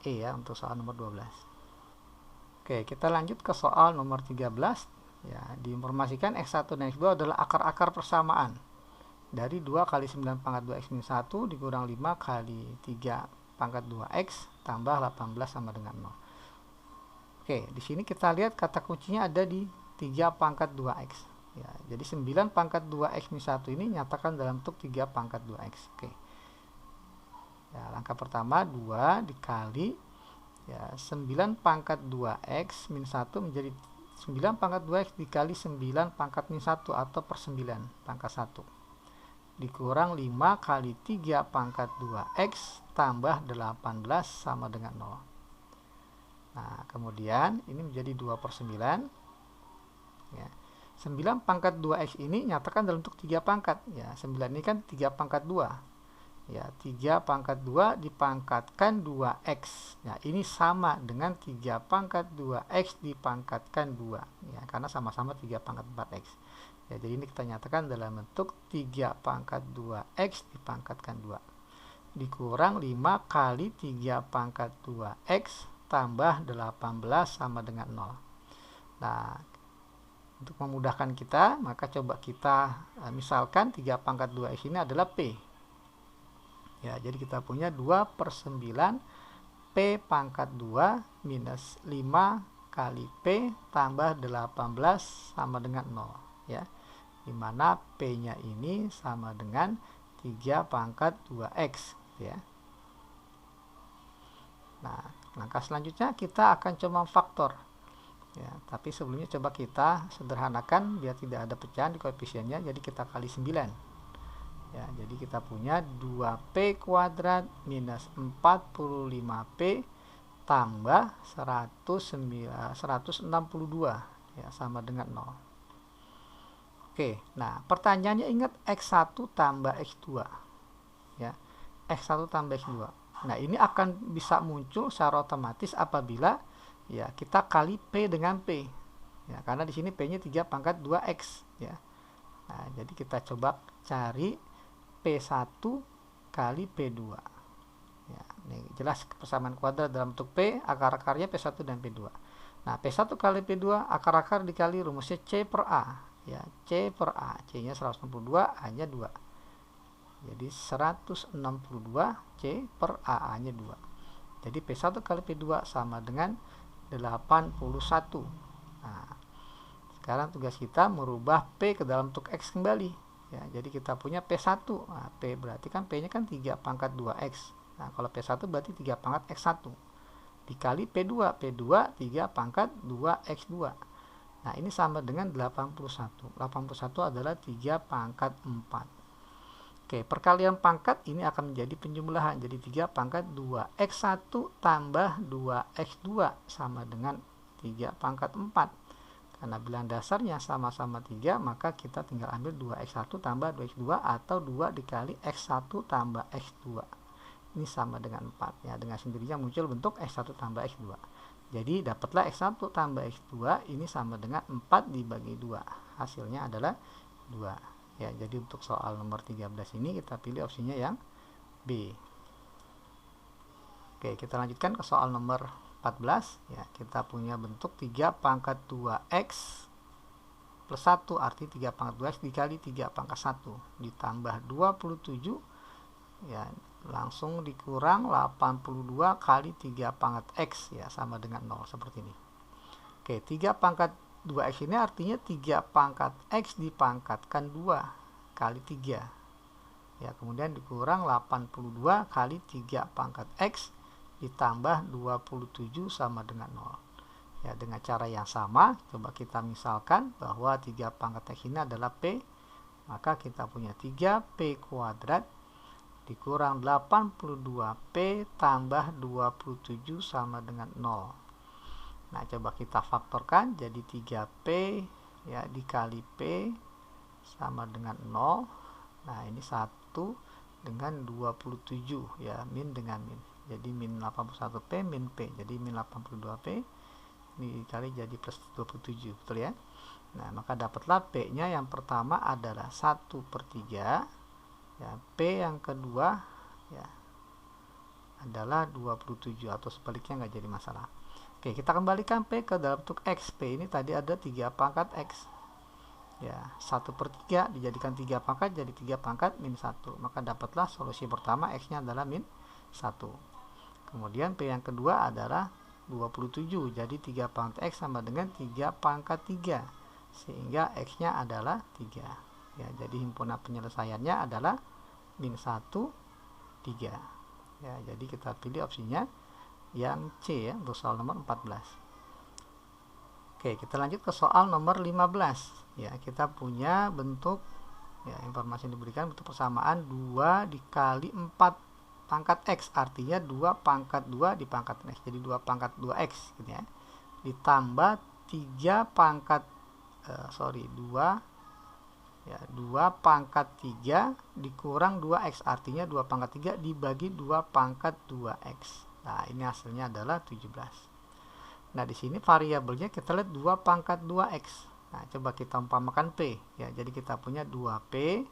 E ya untuk soal nomor 12. Oke, kita lanjut ke soal nomor 13 ya. Diinformasikan X1 dan X2 adalah akar-akar persamaan dari 2 kali 9 pangkat 2X min 1 dikurang 5 kali 3 pangkat 2X tambah 18 sama dengan 0. Oke, di sini kita lihat kata kuncinya ada di 3 pangkat 2X ya, jadi 9 pangkat 2X min 1 ini nyatakan dalam bentuk 3 pangkat 2X. Oke ya, langkah pertama 2 dikali ya 9 pangkat 2X min 1 menjadi 9 pangkat 2X dikali 9 pangkat min 1 atau per 9 pangkat 1 dikurang 5 kali 3 pangkat 2X tambah 18 sama dengan 0. Nah kemudian ini menjadi 2/9 ya. 9 pangkat 2X ini nyatakan dalam bentuk 3 pangkat ya, 9 ini kan 3 pangkat 2 ya, 3 pangkat 2 dipangkatkan 2X ya, ini sama dengan 3 pangkat 2X dipangkatkan 2 ya, karena sama-sama 3 pangkat 4X ya, jadi ini kita nyatakan dalam bentuk 3 pangkat 2X dipangkatkan 2 dikurang 5 kali 3 pangkat 2X tambah 18 sama dengan 0. Nah Untuk memudahkan kita, maka coba kita misalkan 3 pangkat 2X ini adalah P. Ya, jadi kita punya 2/9 P pangkat 2 minus 5 kali P tambah 18 sama dengan 0. Ya, dimana P-nya ini sama dengan 3 pangkat 2X. Ya. Nah, langkah selanjutnya kita akan coba faktor. Ya, tapi sebelumnya coba kita sederhanakan biar tidak ada pecahan di koefisiennya, jadi kita kali 9. Ya, jadi kita punya 2P kuadrat minus 45P tambah 162 ya, sama dengan 0. Oke, nah pertanyaannya ingat X1 tambah X2. Ya, X1 tambah X2. Nah, ini akan bisa muncul secara otomatis apabila ya kita kali P dengan P. Ya, karena di sini P-nya 3 pangkat 2X ya. Nah, jadi kita coba cari P1 kali P2. Ya, ini jelas persamaan kuadrat dalam bentuk P, akar-akarnya P1 dan P2. Nah, P1 kali P2 akar-akar dikali rumusnya C per A. Ya, C per A. C-nya 162, A-nya 2. Jadi 162 C per A-nya 2. Jadi P1 kali P2 sama dengan 81. Nah, sekarang tugas kita merubah P ke dalam bentuk X kembali. Ya, jadi kita punya P1. Nah, P berarti kan P-nya kan 3 pangkat 2X. Nah, kalau P1 berarti 3 pangkat X1. Dikali P2. P2 3 pangkat 2X2. Nah, ini sama dengan 81. 81 adalah 3 pangkat 4. Oke, perkalian pangkat ini akan menjadi penjumlahan. Jadi 3 pangkat 2X1 tambah 2X2 sama dengan 3 pangkat 4. Karena bilangan dasarnya sama-sama 3, maka kita tinggal ambil 2X1 tambah 2X2 atau 2 dikali X1 tambah X2. Ini sama dengan 4. Ya, dengan sendirinya muncul bentuk X1 tambah X2. Jadi dapatlah X1 tambah X2 ini sama dengan 4 dibagi 2. Hasilnya adalah 2. Ya, jadi untuk soal nomor 13 ini kita pilih opsinya yang B. Oke, kita lanjutkan ke soal nomor 14. Ya, kita punya bentuk 3 pangkat 2X plus 1, arti 3 pangkat 2X dikali 3 pangkat 1 ditambah 27. Ya, langsung dikurang 82 kali 3 pangkat X ya, sama dengan 0 seperti ini. Oke, 3 pangkat 2X ini artinya 3 pangkat X dipangkatkan 2 kali 3. Ya, kemudian dikurang 82 kali 3 pangkat X ditambah 27 sama dengan 0. Ya, dengan cara yang sama, coba kita misalkan bahwa 3 pangkat X ini adalah P. Maka kita punya 3P kuadrat dikurang 82P tambah 27 sama dengan 0. Nah, coba kita faktorkan jadi 3P ya dikali P sama dengan 0. Nah, ini 1 dengan 27 ya, min dengan min. Jadi min 81P min P. Jadi min 82P ini dikali jadi plus 27, betul ya? Nah, maka dapatlah P-nya yang pertama adalah 1/3 ya, P yang kedua ya adalah 27 atau sebaliknya nggak jadi masalah. Oke, kita kembalikan P ke dalam bentuk X. P ini tadi ada 3 pangkat X. Ya, 1/3 dijadikan 3 pangkat jadi 3 pangkat min 1. Maka dapatlah solusi pertama X-nya adalah min 1. Kemudian P yang kedua adalah 27. Jadi 3 pangkat X sama dengan 3 pangkat 3. Sehingga X-nya adalah 3. Ya, jadi himpunan penyelesaiannya adalah min 1, 3. Ya, jadi kita pilih opsinya yang C ya, untuk soal nomor 14. Oke, kita lanjut ke soal nomor 15. Ya, kita punya bentuk ya, informasi yang diberikan bentuk persamaan 2 dikali 4 pangkat X, artinya 2 pangkat 2 dipangkat X, jadi 2 pangkat 2X gitu ya, ditambah 3 pangkat 2 ya, 2 pangkat 3 dikurang 2X, artinya 2 pangkat 3 dibagi 2 pangkat 2X. Nah, ini hasilnya adalah 17. Nah, di sini variabelnya kita lihat 2 pangkat 2X. Nah, coba kita umpamakan P. Ya, jadi kita punya 2P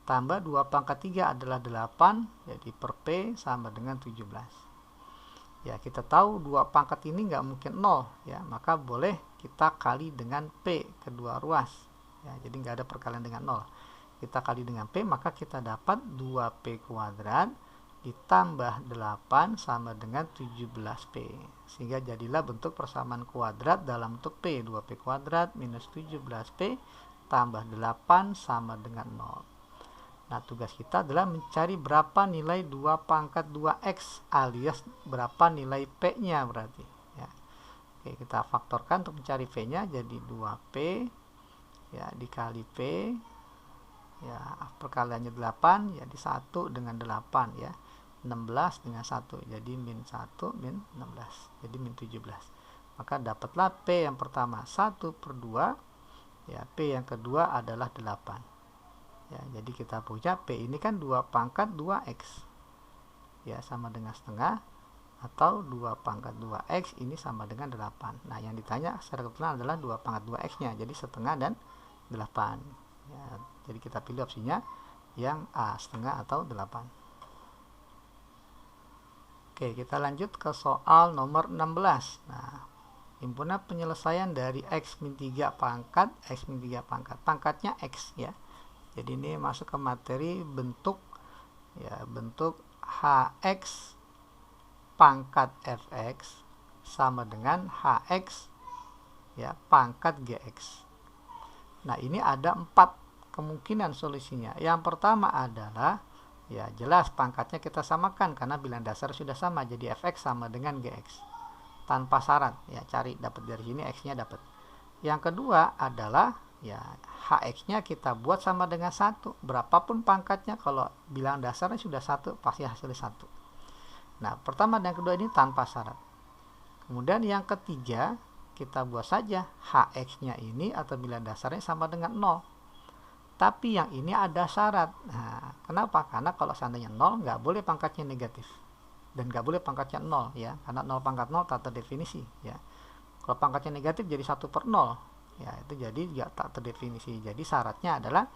tambah 2 pangkat 3 adalah 8. Jadi per P sama dengan 17. Ya, kita tahu 2 pangkat ini nggak mungkin 0. Ya, maka boleh kita kali dengan P kedua ruas ya, jadi nggak ada perkalian dengan 0. Kita kali dengan P, maka kita dapat 2P kuadrat ditambah 8 sama dengan 17P, sehingga jadilah bentuk persamaan kuadrat dalam bentuk P. 2P kuadrat minus 17P tambah 8 sama dengan 0. Nah, tugas kita adalah mencari berapa nilai 2 pangkat 2X alias berapa nilai P-nya berarti ya. Oke, kita faktorkan untuk mencari P-nya, jadi 2P ya dikali P ya, perkaliannya 8 jadi 1 dengan 8 ya, 16 dengan 1 jadi min 1 min 16 jadi min 17. Maka dapatlah P yang pertama 1/2 ya, P yang kedua adalah 8 ya. Jadi kita punya P ini kan 2 pangkat 2X ya, sama dengan setengah, atau 2 pangkat 2X ini sama dengan 8. Nah, yang ditanya secara kebetulan adalah 2 pangkat 2X nya, jadi setengah dan 8 ya. Jadi kita pilih opsinya yang A, setengah atau 8. Oke, kita lanjut ke soal nomor 16. Nah, himpunan penyelesaian dari X-3 pangkat, X-3 pangkat. Pangkatnya X ya. Jadi ini masuk ke materi bentuk ya, bentuk HX pangkat Fx sama dengan HX ya pangkat Gx. Nah, ini ada 4 kemungkinan solusinya. Yang pertama adalah ya jelas pangkatnya kita samakan karena bilangan dasar sudah sama, jadi Fx sama dengan Gx tanpa syarat ya, cari dapat dari sini X-nya dapat. Yang kedua adalah ya Hx-nya kita buat sama dengan 1, berapapun pangkatnya, kalau bilangan dasarnya sudah 1 pasti hasilnya 1. Nah, pertama dan kedua ini tanpa syarat. Kemudian yang ketiga kita buat saja Hx-nya ini atau bilangan dasarnya sama dengan 0. Tapi yang ini ada syarat. Nah, kenapa? Karena kalau seandainya 0 nggak boleh pangkatnya negatif dan nggak boleh pangkatnya 0 ya, karena 0 pangkat 0 tak terdefinisi ya. Kalau pangkatnya negatif jadi 1/0 ya, itu jadi nggak tak terdefinisi. Jadi syaratnya adalah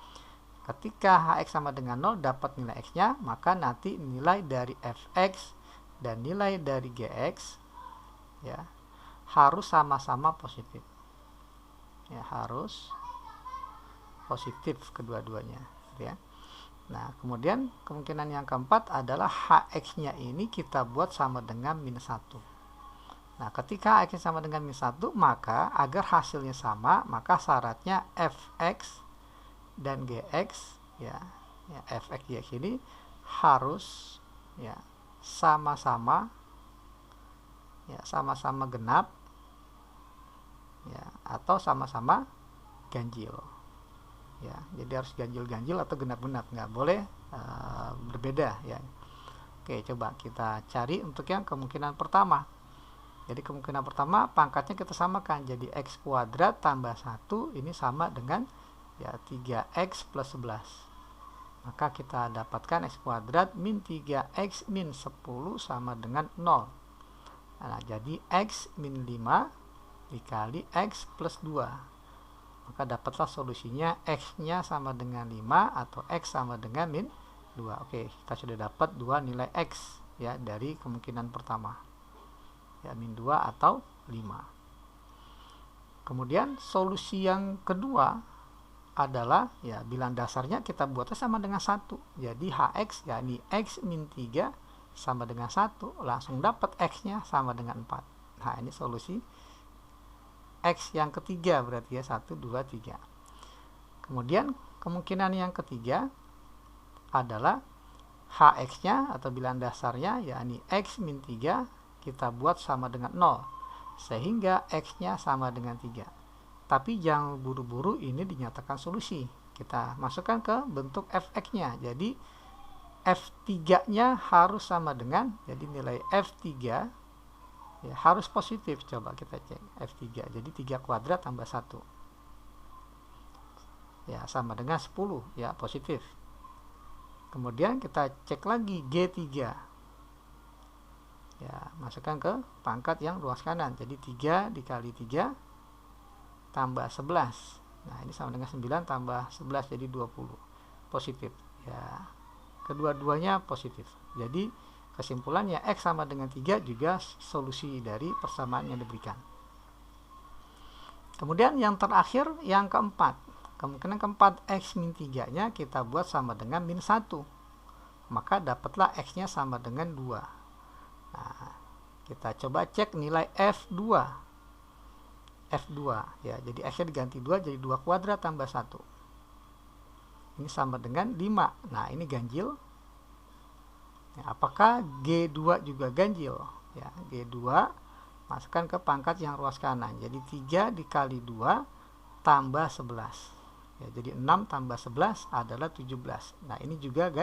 ketika Hx sama dengan 0 dapat nilai X-nya, maka nanti nilai dari Fx dan nilai dari Gx ya harus sama-sama positif ya, harus positif kedua-duanya ya. Nah, kemudian kemungkinan yang keempat adalah Hx-nya ini kita buat sama dengan minus 1. Nah, ketika Hx sama dengan minus 1, maka agar hasilnya sama, maka syaratnya Fx dan Gx ya, Fx Gx ini harus ya sama-sama ya, sama-sama genap ya, atau sama-sama ganjil ya. Jadi harus ganjil-ganjil atau genap-genap, nggak boleh berbeda ya. Oke, coba kita cari untuk yang kemungkinan pertama. Jadi kemungkinan pertama pangkatnya kita samakan, jadi X kuadrat tambah 1 ini sama dengan ya 3X plus 11. Maka kita dapatkan X kuadrat min 3X min 10 sama dengan 0. Nah, jadi X min 5 dikali X plus 2. Maka dapatlah solusinya X-nya sama dengan 5 atau X sama dengan min 2. Oke, kita sudah dapat 2 nilai X ya dari kemungkinan pertama. Ya, min 2 atau 5. Kemudian solusi yang kedua adalah ya bilangan dasarnya kita buatnya sama dengan 1. Jadi Hx yakni X min 3 sama dengan 1, langsung dapat X-nya sama dengan 4. Nah, ini solusi X yang ketiga berarti ya, 1, 2, 3. Kemudian kemungkinan yang ketiga adalah Hx-nya atau bilangan dasarnya yakni X min 3 kita buat sama dengan 0 sehingga X-nya sama dengan 3. Tapi jangan buru-buru ini dinyatakan solusi. Kita masukkan ke bentuk Fx-nya. Jadi F3-nya harus sama dengan, jadi nilai F3 ya harus positif. Coba kita cek F3. Jadi 3 kuadrat tambah 1 ya sama dengan 10 ya, positif. Kemudian kita cek lagi G3 ya, masukkan ke pangkat yang ruas kanan. Jadi 3 dikali 3 tambah 11. Nah, ini sama dengan 9 tambah 11 jadi 20. Positif ya. Kedua-duanya positif. Jadi kesimpulannya X sama dengan 3 juga solusi dari persamaan yang diberikan. Kemudian yang terakhir, yang keempat. Kemungkinan keempat, X min 3-nya kita buat sama dengan min 1. Maka dapatlah X-nya sama dengan 2. Nah, kita coba cek nilai F2. F2 ya, jadi X-nya diganti 2 jadi 2 kuadrat tambah 1. Ini sama dengan 5. Nah, ini ganjil. Ya, apakah G2 juga ganjil? Ya, G2 masukkan ke pangkat yang ruas kanan. Jadi 3 dikali 2 tambah 11. Ya, jadi 6 tambah 11 adalah 17. Nah, ini juga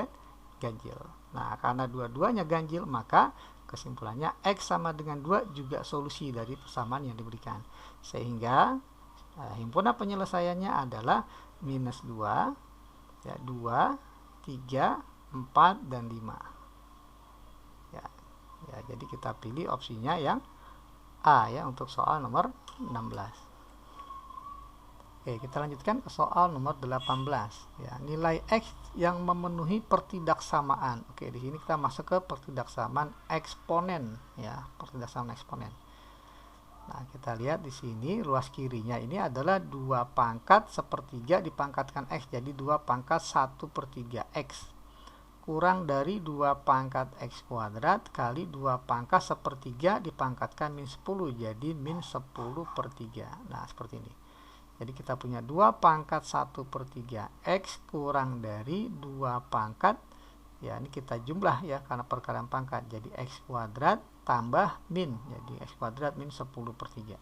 ganjil. Nah, karena dua-duanya ganjil, maka kesimpulannya X sama dengan 2 juga solusi dari persamaan yang diberikan. Sehingga himpunan penyelesaiannya adalah minus 2, ya, 2, 3, 4, dan 5. Ya, jadi kita pilih opsinya yang A ya untuk soal nomor 16. Oke, kita lanjutkan ke soal nomor 18. Ya, nilai X yang memenuhi pertidaksamaan. Oke, di sini kita masuk ke pertidaksamaan eksponen ya, pertidaksamaan eksponen. Nah, kita lihat di sini ruas kirinya ini adalah 2 pangkat sepertiga dipangkatkan X, jadi 2 pangkat 1/3 X kurang dari 2 pangkat X kuadrat kali 2 pangkat sepertiga dipangkatkan min 10, jadi min 10/3. Nah, seperti ini. Jadi kita punya 2 pangkat 1/3 X kurang dari 2 pangkat, ya ini kita jumlah ya karena perkalian pangkat, jadi X kuadrat tambah min, jadi X kuadrat min 10/3.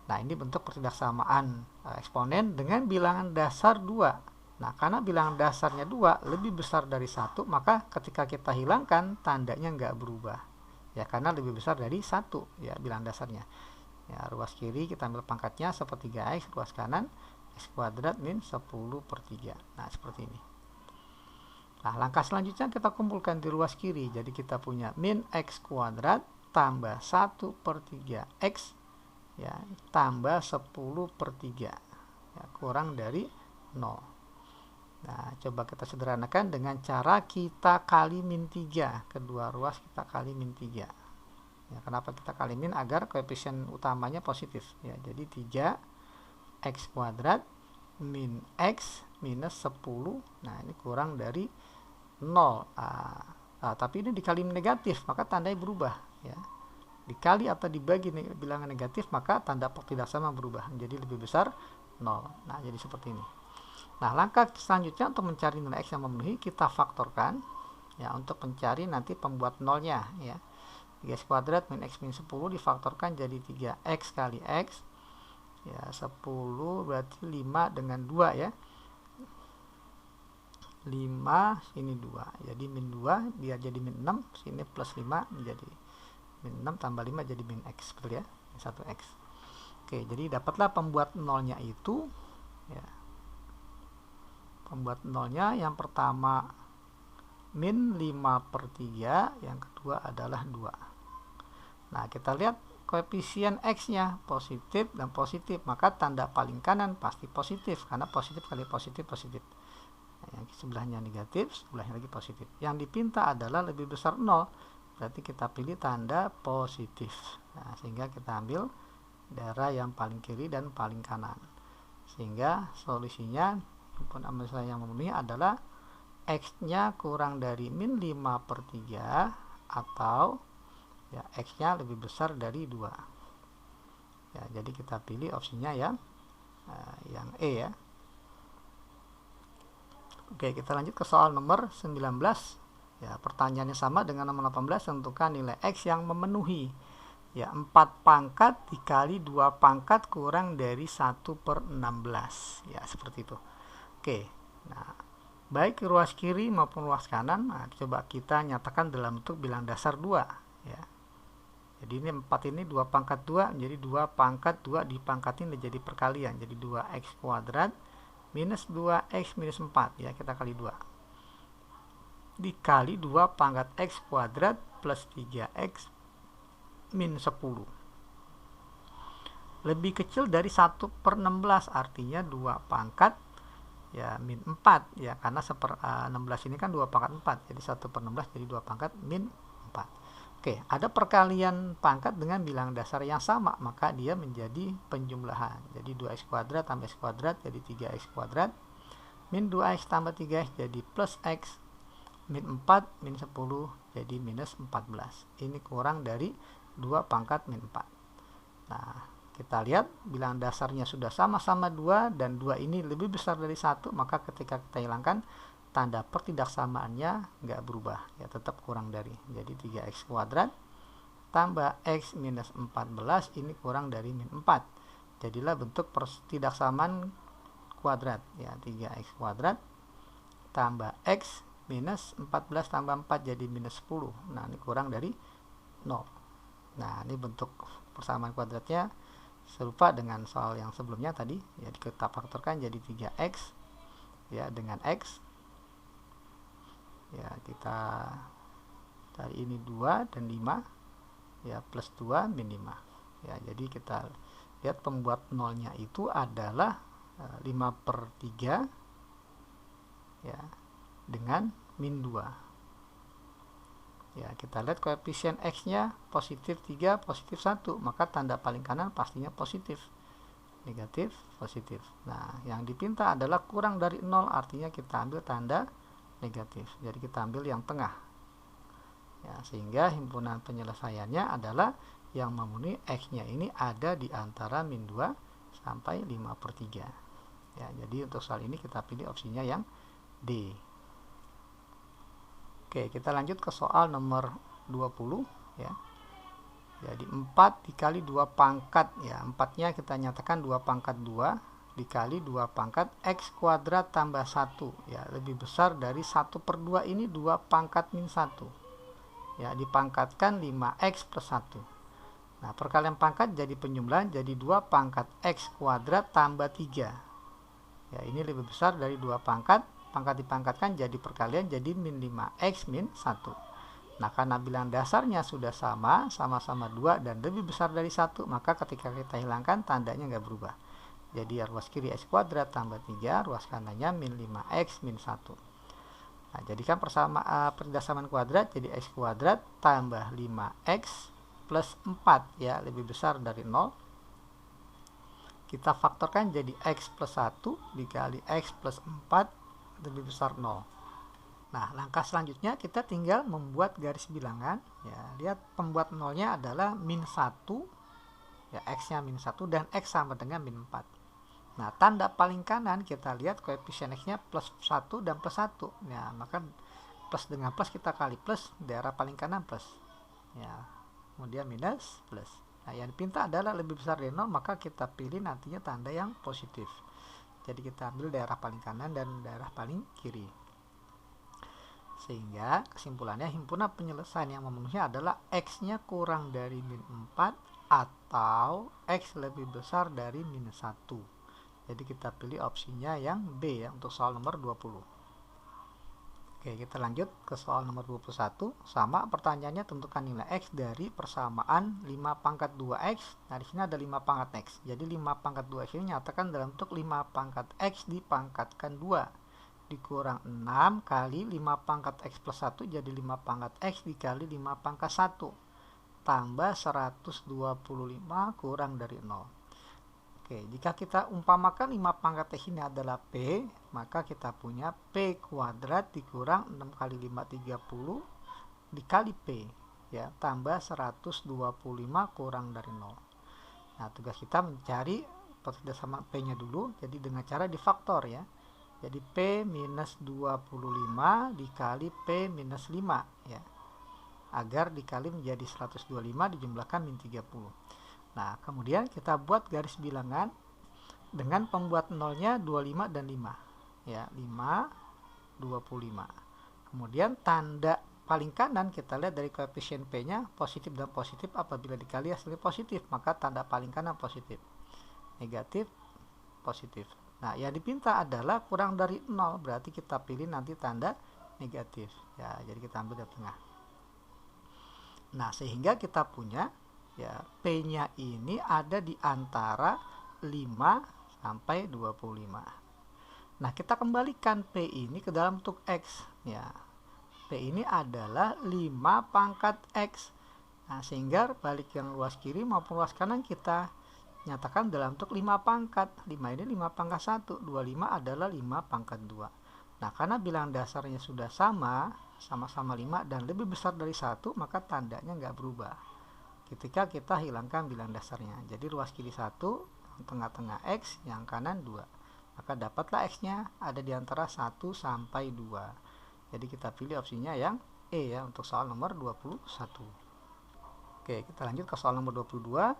Nah, ini bentuk pertidaksamaan eksponen dengan bilangan dasar 2. Nah, karena bilangan dasarnya 2 lebih besar dari 1, maka ketika kita hilangkan tandanya nggak berubah ya, karena lebih besar dari 1 ya bilangan dasarnya. Ya, ruas kiri kita ambil pangkatnya sepertiga X, ruas kanan X kuadrat min 10/3. Nah, seperti ini. Nah, langkah selanjutnya kita kumpulkan di ruas kiri. Jadi kita punya min X kuadrat tambah 1/3 X ya tambah 10/3 ya, kurang dari 0. Nah, coba kita sederhanakan dengan cara kita kali min 3. Kedua ruas kita kali min 3. Ya, kenapa kita kali min? Agar koefisien utamanya positif ya. Jadi 3 X kuadrat min X minus 10. Nah, ini kurang dari 0. Tapi ini dikali negatif, maka tandanya berubah ya. Dikali atau dibagi bilangan negatif, maka tanda pertidaksamaan berubah menjadi lebih besar 0. Nah, jadi seperti ini. Nah, langkah selanjutnya untuk mencari nilai X yang memenuhi, kita faktorkan ya untuk mencari nanti pembuat nolnya ya. 3x kuadrat min X min 10 difaktorkan jadi 3x kali X ya, 10 berarti 5 dengan 2 ya, 5 sini 2 jadi min 2 biar jadi min 6, sini plus 5 menjadi min 6 tambah 5 jadi min X, betul ya, 1x. Oke, jadi dapatlah pembuat nolnya itu ya. Pembuat nolnya yang pertama min 5/3, yang kedua adalah 2. Nah, kita lihat koefisien X-nya positif dan positif, maka tanda paling kanan pasti positif karena positif kali positif positif. Nah, yang sebelahnya negatif, sebelahnya lagi positif. Yang dipinta adalah lebih besar 0, berarti kita pilih tanda positif. Nah, sehingga kita ambil daerah yang paling kiri dan paling kanan. Sehingga solusinya yang memenuhi adalah X-nya kurang dari min 5/3 atau ya X-nya lebih besar dari 2. Ya, jadi kita pilih opsinya yang E ya. Oke, kita lanjut ke soal nomor 19. Ya, pertanyaannya sama dengan nomor 18, tentukan nilai X yang memenuhi ya 4 pangkat dikali 2 pangkat kurang dari 1/16. Ya, seperti itu. Oke. Nah, baik ruas kiri maupun ruas kanan, nah, coba kita nyatakan dalam bentuk bilangan dasar 2 ya. Jadi ini 4 ini 2 pangkat 2 menjadi 2 pangkat 2 dipangkatin menjadi perkalian, jadi 2x kuadrat minus 2x minus 4 ya, kita kali 2 dikali 2 pangkat x kuadrat plus 3x min 10 lebih kecil dari 1/16, artinya 2 pangkat ya min 4 ya, karena 16 ini kan 2 pangkat 4, jadi 1/16 jadi 2 pangkat min 4. Oke, ada perkalian pangkat dengan bilangan dasar yang sama, maka dia menjadi penjumlahan. Jadi 2x kuadrat tambah x kuadrat jadi 3x kuadrat, min 2x tambah 3x jadi plus x, min 4 min 10 jadi minus 14. Ini kurang dari 2 pangkat min 4. Nah, kita lihat bilangan dasarnya sudah sama-sama 2 dan 2 ini lebih besar dari 1, maka ketika kita hilangkan tanda pertidaksamaannya nggak berubah, ya tetap kurang dari. Jadi 3x kuadrat tambah x minus 14 ini kurang dari min 4. Jadilah bentuk pertidaksamaan kuadrat, ya 3x kuadrat tambah x minus 14 tambah 4 jadi minus 10. Nah, ini kurang dari 0. Nah, ini bentuk persamaan kuadratnya serupa dengan soal yang sebelumnya tadi, ya kita faktorkan jadi 3x ya dengan x. Ya, kita dari ini 2 dan 5 ya, plus 2 min 5 ya. Jadi kita lihat pembuat nolnya itu adalah 5/3 ya dengan min 2 ya. Kita lihat koefisien x nya positif 3 positif 1, maka tanda paling kanan pastinya positif, negatif positif. Nah, yang dipinta adalah kurang dari 0, artinya kita ambil tanda negatif, jadi kita ambil yang tengah ya, sehingga himpunan penyelesaiannya adalah yang memenuhi x nya ini ada di antara min 2 sampai 5/3 ya. Jadi untuk soal ini kita pilih opsinya yang D. Oke, kita lanjut ke soal nomor 20 ya. Jadi 4 dikali 2 pangkat ya, 4-nya kita nyatakan 2 pangkat 2 dikali 2 pangkat x kuadrat tambah 1 ya, lebih besar dari 1/2 ini 2 pangkat min 1 ya, dipangkatkan 5x plus 1. Nah, perkalian pangkat jadi penjumlahan, jadi 2 pangkat x kuadrat tambah 3 ya, ini lebih besar dari 2 pangkat dipangkatkan jadi perkalian jadi min 5x min 1. Nah, karena bilangan dasarnya sudah sama-sama 2 dan lebih besar dari 1, maka ketika kita hilangkan tandanya nggak berubah. Jadi ruas kiri x kuadrat tambah 3, ruas kanannya min 5x min 1. Nah, jadikan pertidaksaamaan kuadrat jadi x kuadrat tambah 5x plus 4 ya, lebih besar dari 0. Kita faktorkan jadi x plus 1 dikali x plus 4 lebih besar 0. Nah, langkah selanjutnya kita tinggal membuat garis bilangan ya. Lihat pembuat nolnya adalah min 1 ya, x nya min 1 dan x sama dengan min 4. Nah, tanda paling kanan kita lihat koefisien x-nya plus 1 dan plus 1. Ya, maka plus dengan plus kita kali plus, daerah paling kanan plus. Ya, kemudian minus plus. Nah, yang dipinta adalah lebih besar dari 0, maka kita pilih nantinya tanda yang positif. Jadi kita ambil daerah paling kanan dan daerah paling kiri. Sehingga kesimpulannya himpunan penyelesaian yang memenuhinya adalah x-nya kurang dari min 4 atau x lebih besar dari minus 1. Jadi kita pilih opsinya yang B ya untuk soal nomor 20. Oke, kita lanjut ke soal nomor 21. Sama pertanyaannya, tentukan nilai x dari persamaan 5 pangkat 2x. Nah, di sini ada 5 pangkat x. Jadi 5 pangkat 2x ini nyatakan dalam bentuk 5 pangkat x dipangkatkan 2 dikurang 6 kali 5 pangkat x plus 1 jadi 5 pangkat x dikali 5 pangkat 1 tambah 125 kurang dari 0. Oke, jika kita umpamakan 5 pangkat x ini adalah P, maka kita punya P kuadrat dikurang 6 kali 5 30 dikali P ya, tambah 125 kurang dari 0. Nah, tugas kita mencari persamaan P nya dulu, jadi dengan cara difaktor ya. Jadi P minus 25 dikali P minus 5 ya, agar dikali menjadi 125 dijumlahkan min 30. Nah, kemudian kita buat garis bilangan dengan pembuat nolnya 25 dan 5 ya, 5 25. Kemudian tanda paling kanan kita lihat dari koefisien P nya positif dan positif, apabila dikali hasilnya positif maka tanda paling kanan positif, negatif positif. Nah, yang dipinta adalah kurang dari 0, berarti kita pilih nanti tanda negatif ya, jadi kita ambil dari tengah. Nah, sehingga kita punya ya, P-nya ini ada di antara 5 sampai 25. Nah, kita kembalikan P ini ke dalam bentuk X ya. P ini adalah 5 pangkat X. Nah, sehingga balik yang luas kiri maupun luas kanan kita nyatakan dalam bentuk 5 pangkat. 5 ini 5 pangkat 1, 25 adalah 5 pangkat 2. Nah, karena bilangan dasarnya sudah sama-sama 5 dan lebih besar dari 1, maka tandanya nggak berubah ketika kita hilangkan bilangan dasarnya. Jadi ruas kiri 1, tengah-tengah X, yang kanan 2. Maka dapatlah X-nya ada di antara 1 sampai 2. Jadi kita pilih opsinya yang E ya untuk soal nomor 21. Oke, kita lanjut ke soal nomor 22.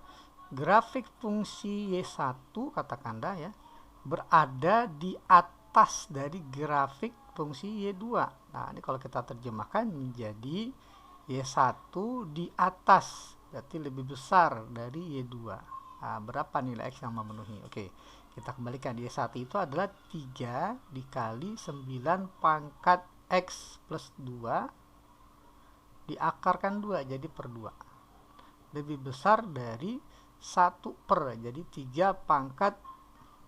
Grafik fungsi Y1 kata Kanda ya berada di atas dari grafik fungsi Y2. Nah, ini kalau kita terjemahkan menjadi Y1 di atas, berarti lebih besar dari Y2. Nah, berapa nilai X yang memenuhi? Oke, kita kembalikan. Y1 itu adalah 3 dikali 9 pangkat X plus 2 diakarkan 2 jadi per 2. Lebih besar dari 1 per, jadi 3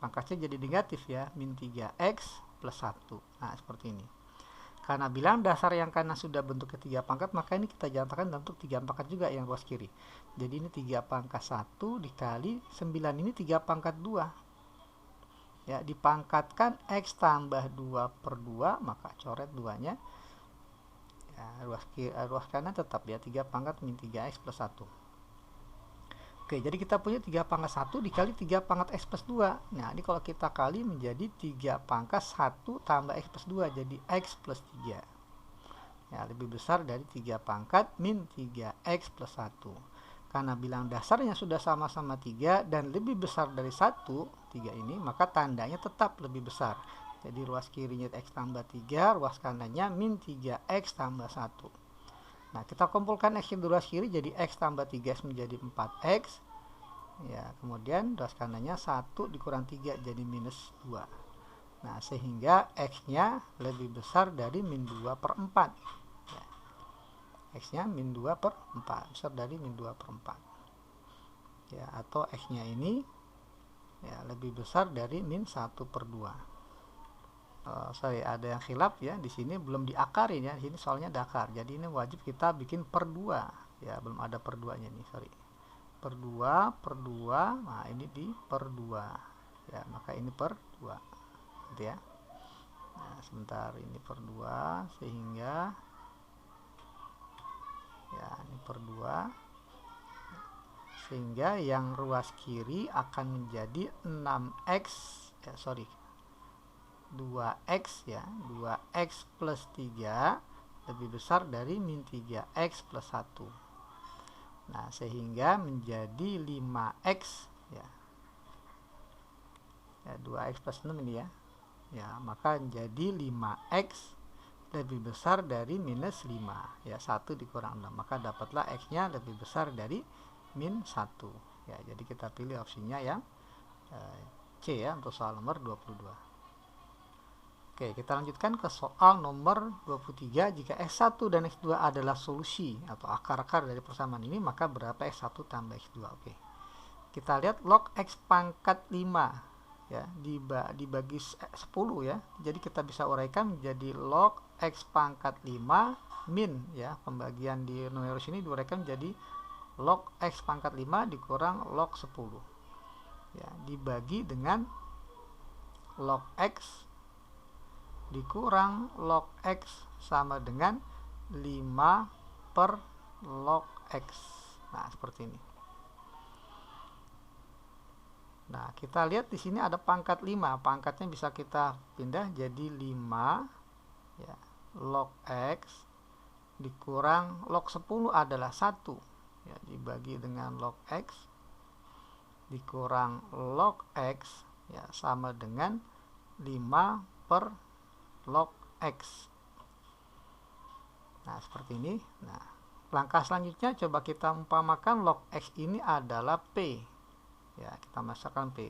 pangkatnya jadi negatif ya, min 3x plus 1. Nah, seperti ini. Karena bilangan dasar yang kanan sudah bentuk ketiga pangkat, maka ini kita nyatakan bentuk 3 pangkat juga yang luas kiri. Jadi ini 3 pangkat 1 dikali 9, ini 3 pangkat 2. Ya, dipangkatkan X tambah 2 per 2, maka coret 2-nya. Ya, ruas kanan tetap ya, 3 pangkat min 3x plus 1. Oke, jadi kita punya 3 pangkat 1 dikali 3 pangkat X plus 2. Nah, ini kalau kita kali menjadi 3 pangkat 1 tambah X plus 2, jadi X plus 3. Ya, lebih besar dari 3 pangkat min 3X plus 1. Karena bilangan dasarnya sudah sama-sama 3 dan lebih besar dari 1, 3 ini, maka tandanya tetap lebih besar. Jadi ruas kirinya X tambah 3, ruas kanannya min 3X tambah 1. Nah, kita kumpulkan X yang di ruas kiri jadi X tambah 3X menjadi 4X. Ya, kemudian ruas kanannya 1 dikurang 3 jadi minus 2. Nah, sehingga X-nya lebih besar dari min 2 per 4. Ya, X-nya min 2 per 4. Besar dari min 2 per 4. Ya, atau X-nya ini ya lebih besar dari min 1 per 2. Ada yang khilaf ya, di sini belum diakarin ya, di sini soalnya ada akar, jadi ini wajib kita bikin per 2 ya, belum ada per 2 nya nih, per 2, nah ini di per 2 ya, maka ini per 2 gitu ya. Nah, sebentar, ini per 2 sehingga ya ini per 2 sehingga yang ruas kiri akan menjadi 6x 2x ya, 2x plus 3 lebih besar dari min 3x plus 1. Nah, sehingga menjadi 5x ya. Ya, 2x plus 6 ini ya. Ya, maka menjadi 5x lebih besar dari minus 5 ya, 1 dikurang 6, maka dapatlah x-nya lebih besar dari min 1 ya. Jadi kita pilih opsinya yang C ya untuk soal nomor 22. Oke, kita lanjutkan ke soal nomor 23. Jika X1 dan X2 adalah solusi atau akar-akar dari persamaan ini, maka berapa X1 tambah X2? Oke. Kita lihat log X pangkat 5 ya, dibagi 10 ya. Jadi kita bisa uraikan menjadi log X pangkat 5 min ya, pembagian di numeros ini diuraikan menjadi log X pangkat 5 dikurang log 10 ya, dibagi dengan log X dikurang log X sama dengan 5 per log X. Nah, seperti ini. Nah, kita lihat di sini ada pangkat 5. Pangkatnya bisa kita pindah jadi 5 ya, log X dikurang log 10 adalah 1 ya, dibagi dengan log X dikurang log X ya, sama dengan 5 per log X. Nah, seperti ini. Nah, langkah selanjutnya coba kita umpamakan log X ini adalah P ya, kita masukkan P.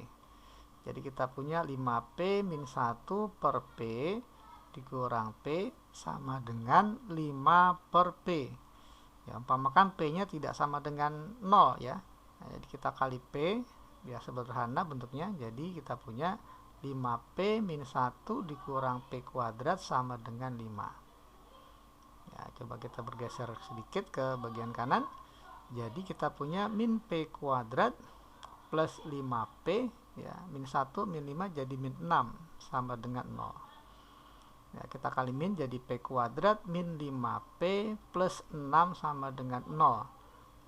Jadi kita punya 5P min 1 per P dikurang P sama dengan 5 per P ya, umpamakan P nya tidak sama dengan 0 ya. Nah, jadi kita kali P biar sederhana bentuknya, jadi kita punya 5P min 1 dikurang P kuadrat sama dengan 5 ya. Coba kita bergeser sedikit ke bagian kanan Jadi kita punya min P kuadrat plus 5P, ya, min 1 min 5 jadi min 6 sama dengan 0. Ya, kita kali min jadi P kuadrat min 5P plus 6 sama dengan 0.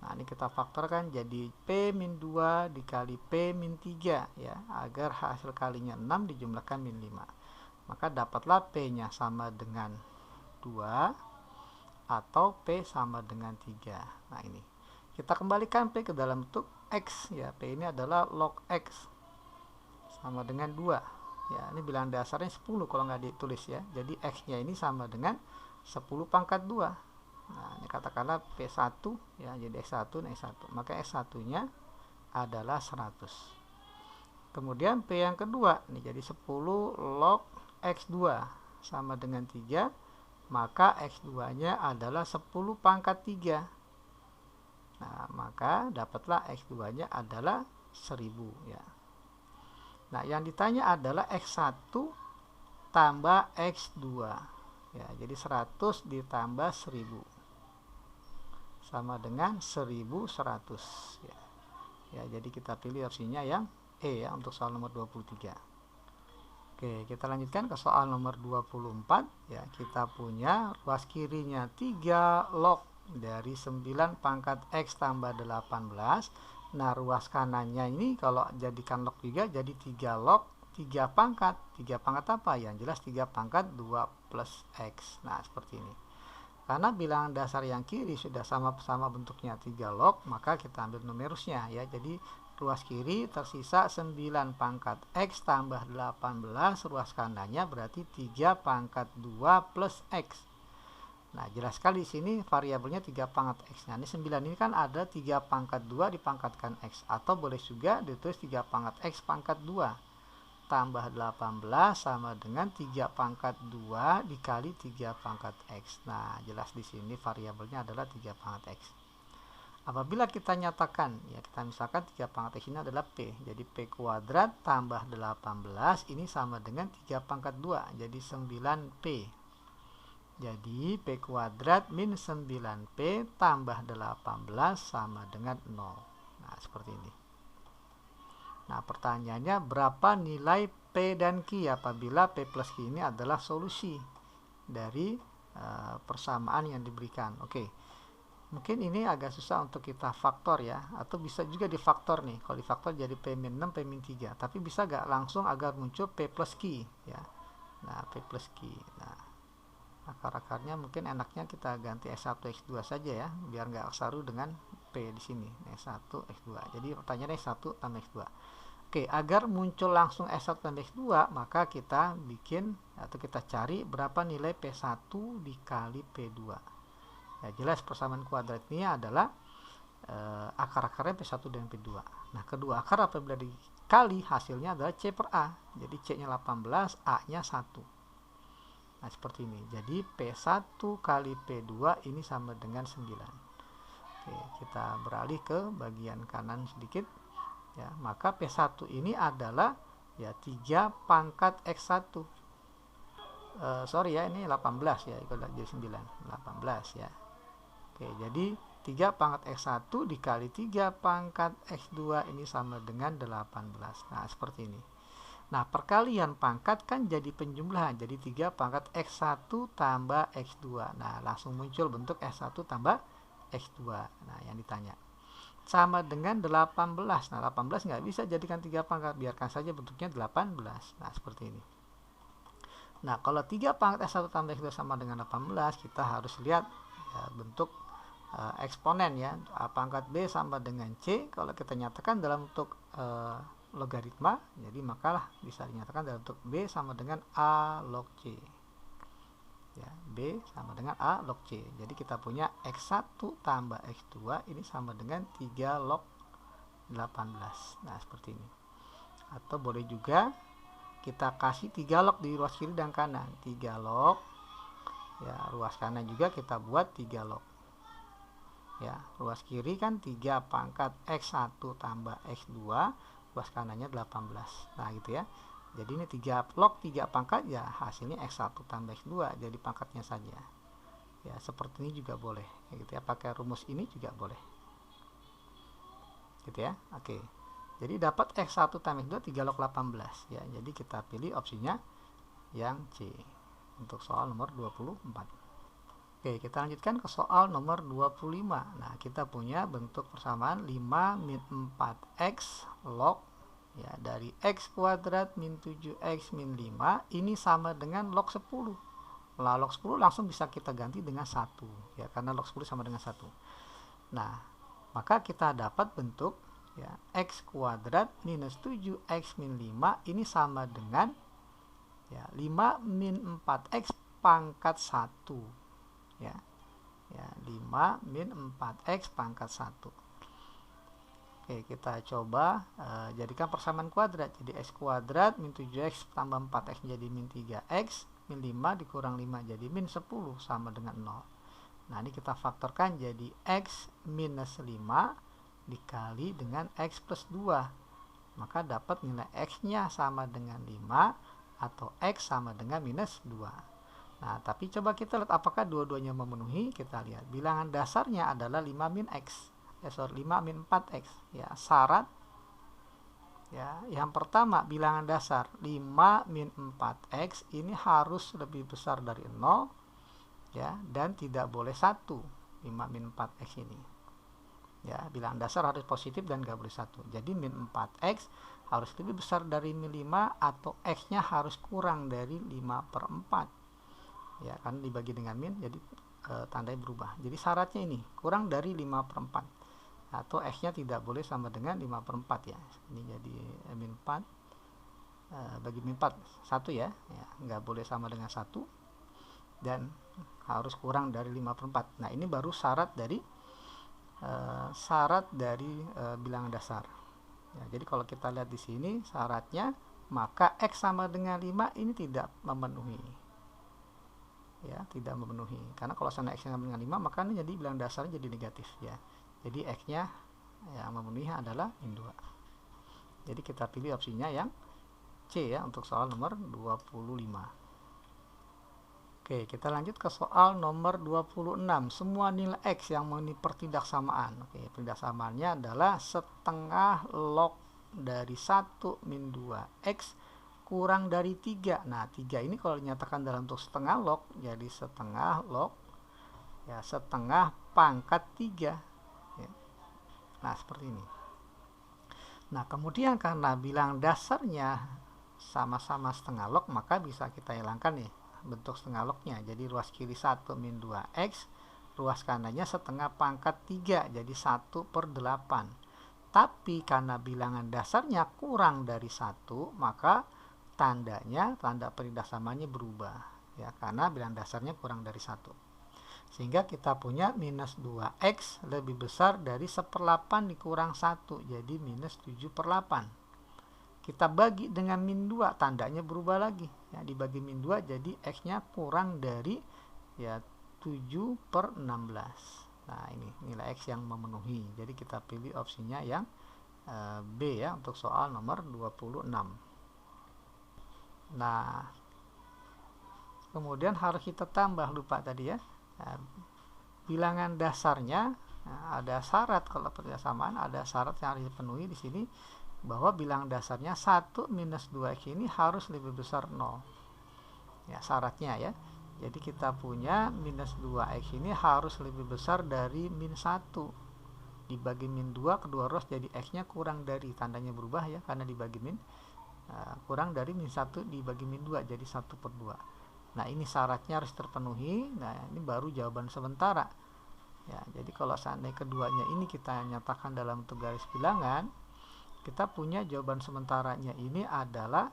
Nah, ini kita faktorkan jadi P min 2 dikali P min 3, ya, agar hasil kalinya 6 dijumlahkan min 5. Maka dapatlah P-nya sama dengan 2 atau P sama dengan 3. Nah, ini. Kita kembalikan P ke dalam bentuk X, ya. P ini adalah log X sama dengan 2. Ya, ini bilangan dasarnya 10 kalau nggak ditulis, ya. Jadi X-nya ini sama dengan 10 pangkat 2. Nah, ini katakanlah P1, ya, jadi X1 dan X1. Maka X1-nya adalah 100. Kemudian P yang kedua, ini jadi 10 log X2 sama dengan 3, maka X2-nya adalah 10 pangkat 3. Nah, maka dapatlah X2-nya adalah 1000, ya. Nah, yang ditanya adalah X1 tambah X2. Ya, jadi 100 ditambah 1000 sama dengan 1100, ya. Ya, jadi kita pilih opsinya yang E, ya, untuk soal nomor 23. Oke, kita lanjutkan ke soal nomor 24, ya. Kita punya ruas kirinya 3 log dari 9 pangkat X tambah 18. Nah, ruas kanannya ini kalau jadikan log 3 jadi 3 log 3 pangkat. 3 pangkat apa? Yang jelas 3 pangkat 2 plus X. Nah, seperti ini. Karena bilangan dasar yang kiri sudah sama-sama bentuknya 3 log, maka kita ambil numerusnya, ya. Jadi ruas kiri tersisa 9 pangkat X tambah 18, ruas kanannya berarti 3 pangkat 2 plus X. Nah, jelas sekali di sini variabelnya 3 pangkat X. Nah, ini 9 ini kan ada 3 pangkat 2 dipangkatkan X, atau boleh juga ditulis 3 pangkat X pangkat 2 tambah 18 sama dengan 3 pangkat 2 dikali 3 pangkat X. Nah, jelas di sini variabelnya adalah 3 pangkat X. Apabila kita nyatakan, ya, kita misalkan 3 pangkat X ini adalah P. Jadi P kuadrat tambah 18 ini sama dengan 3 pangkat 2, jadi 9P. Jadi P kuadrat min 9P tambah 18 sama dengan 0. Nah, seperti ini. Nah, pertanyaannya berapa nilai P dan Q apabila P plus Q ini adalah solusi dari persamaan yang diberikan. Oke, mungkin ini agak susah untuk kita faktor, ya, atau bisa juga difaktor nih. Kalau difaktor jadi P min 6, P min 3. Tapi bisa gak langsung agar muncul P plus Q, ya. Nah, P plus Q. Nah, akar-akarnya mungkin enaknya kita ganti S1, X2 saja, ya, biar nggak saru dengan P di sini. S1, X2. Jadi pertanyaannya S1 tambah X2. Oke, agar muncul langsung S1 tambah X2, maka kita bikin atau kita cari berapa nilai P1 dikali P2. Ya, jelas persamaan kuadrat ini adalah akar-akarnya P1 dan P2. Nah, kedua akar apabila dikali hasilnya adalah C per A. Jadi C-nya 18, A-nya 1. Nah, seperti ini. Jadi P1 kali P2 ini sama dengan 9. Oke, kita beralih ke bagian kanan sedikit. Ya, maka P1 ini adalah, ya, 3 pangkat X1. Sorry, ya, ini 18, ya, itu jadi 9. 18, ya. Oke, jadi 3 pangkat X1 dikali 3 pangkat X2 ini sama dengan 18. Nah, seperti ini. Nah, perkalian pangkat kan jadi penjumlahan. Jadi 3 pangkat X1 tambah X2. Nah, langsung muncul bentuk S1 tambah X2. Nah, yang ditanya. Sama dengan 18. Nah, 18 nggak bisa jadikan 3 pangkat. Biarkan saja bentuknya 18. Nah, seperti ini. Nah, kalau 3 pangkat S1 tambah X2 sama dengan 18, kita harus lihat, ya, bentuk eksponen, ya. A pangkat B sama dengan C. Kalau kita nyatakan dalam bentuk logaritma, jadi makalah bisa dinyatakan dalam bentuk B sama dengan A log C. Ya, B sama dengan A log C. Jadi kita punya X1 tambah X2 ini sama dengan 3 log 18. Nah, seperti ini. Atau boleh juga kita kasih 3 log di ruas kiri dan kanan. 3 log, ya, ruas kanan juga kita buat 3 log. Ya, ruas kiri kan 3 pangkat X1 tambah X2, ruas kanannya 18. Nah, gitu, ya. Jadi ini 3 log 3 pangkat, ya, hasilnya X1 tambah X2, jadi pangkatnya saja. Ya, seperti ini juga boleh, ya, gitu, ya. Pakai rumus ini juga boleh. gitu ya. Oke, jadi dapat X1 tambah X2 3 log 18 ya. Jadi kita pilih opsinya yang C untuk soal nomor 24. Oke, kita lanjutkan ke soal nomor 25. Nah, kita punya bentuk persamaan 5 min 4x log ya dari x kuadrat min 7x min 5 ini sama dengan log 10. Lah log 10 langsung bisa kita ganti dengan 1 ya, karena log 10 sama dengan 1. Nah, maka kita dapat bentuk ya x kuadrat minus 7x min 5 ini sama dengan ya 5 min 4x pangkat 1 ya. Ya, 5 min 4x pangkat 1. Oke, kita coba jadikan persamaan kuadrat. Jadi x kuadrat min 7x tambah 4x jadi min 3x min 5 dikurang 5 jadi min 10 sama dengan 0. Nah, ini kita faktorkan jadi x minus 5 dikali dengan x plus 2. Maka dapat nilai x-nya sama dengan 5 atau x sama dengan minus 2. Nah, tapi coba kita lihat apakah dua-duanya memenuhi. Kita lihat bilangan dasarnya adalah 5 min x. 5 min 4x. Ya, syarat ya, yang pertama bilangan dasar 5 min 4x ini harus lebih besar dari 0 ya, dan tidak boleh 1. 5 min 4x ini. Ya, bilangan dasar harus positif dan gak boleh 1. Jadi min 4x harus lebih besar dari min 5 atau x-nya harus kurang dari 5/4. Ya, kan dibagi dengan min jadi tandanya berubah. Jadi syaratnya ini kurang dari 5/4 atau x-nya tidak boleh sama dengan 5/4 ya. Ini jadi min 4 bagi min 4 1 ya. Ya, nggak boleh sama dengan 1 dan harus kurang dari 5/4. Nah, ini baru syarat dari bilangan dasar. Ya, jadi kalau kita lihat di sini syaratnya, maka x sama dengan 5 ini tidak memenuhi. Ya, tidak memenuhi. Karena kalau sana x sama dengan 5, maka ini jadi bilangan dasarnya jadi negatif ya. Jadi x-nya yang memenuhi adalah min 2. Jadi kita pilih opsinya yang C ya untuk soal nomor 25. Oke, kita lanjut ke soal nomor 26. Semua nilai x yang memenuhi pertidaksamaan. Oke, pertidaksamaannya adalah setengah log dari 1 min 2x kurang dari 3. Nah, 3 ini kalau dinyatakan dalam bentuk setengah log, jadi setengah log ya setengah pangkat 3 ya. Nah, seperti ini. Nah, kemudian karena bilangan dasarnya sama-sama setengah log, maka bisa kita hilangkan nih bentuk setengah lognya. Jadi ruas kiri 1 min 2x, ruas kanannya setengah pangkat 3, jadi 1/8. Tapi karena bilangan dasarnya kurang dari 1, maka tanda pertidaksamaannya berubah ya, karena bilangan dasarnya kurang dari 1. Sehingga kita punya minus 2x lebih besar dari 1/8 dikurang 1, jadi minus 7/8. Kita bagi dengan min 2, tandanya berubah lagi ya, dibagi min 2 jadi x-nya kurang dari ya 7/16. Nah, ini nilai x yang memenuhi. Jadi kita pilih opsinya yang B ya untuk soal nomor 26. Nah, kemudian harus kita tambah, lupa tadi ya. Nah, bilangan dasarnya ada syarat, kalau persamaan ada syarat yang harus dipenuhi di sini bahwa bilangan dasarnya 1 minus 2x ini harus lebih besar 0. Ya, syaratnya ya. Jadi kita punya minus 2x ini harus lebih besar dari min 1. Dibagi min 2 kedua ruas jadi x-nya kurang dari, tandanya berubah ya karena dibagi min. Kurang dari min 1 dibagi min 2 jadi 1/2. Nah, ini syaratnya harus terpenuhi. Nah, ini baru jawaban sementara ya. Jadi kalau seandainya keduanya ini kita nyatakan dalam bentuk garis bilangan, kita punya jawaban sementaranya ini adalah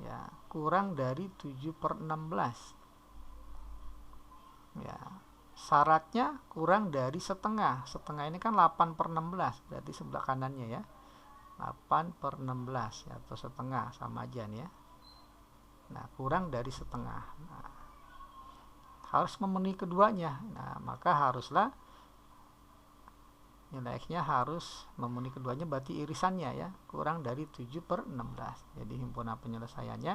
ya kurang dari 7/16 ya. Syaratnya kurang dari setengah. Setengah ini kan 8/16, berarti sebelah kanannya ya 8/16 ya, atau setengah sama aja nih ya. Nah, kurang dari setengah. Nah, harus memenuhi keduanya. Nah, maka haruslah nilai x-nya harus memenuhi keduanya, berarti irisannya ya kurang dari 7/16. Jadi himpunan penyelesaiannya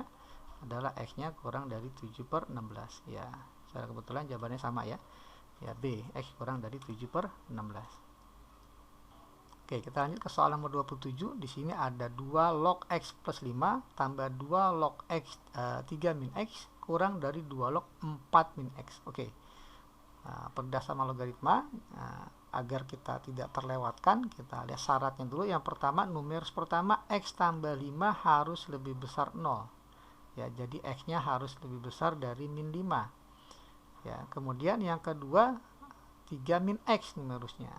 adalah x-nya kurang dari 7/16 ya. Secara kebetulan jawabannya sama ya. Ya, B, x kurang dari 7/16. Oke, kita lanjut ke soal nomor 27. Di sini ada 2 log X plus 5 tambah 2 log X 3 min X kurang dari 2 log 4 min X. Oke, berdasarkan logaritma, agar kita tidak terlewatkan, kita lihat syaratnya dulu. Yang pertama, numeros pertama X tambah 5 harus lebih besar 0. Ya, jadi X-nya harus lebih besar dari min 5. Ya, kemudian yang kedua, 3 min X numerusnya.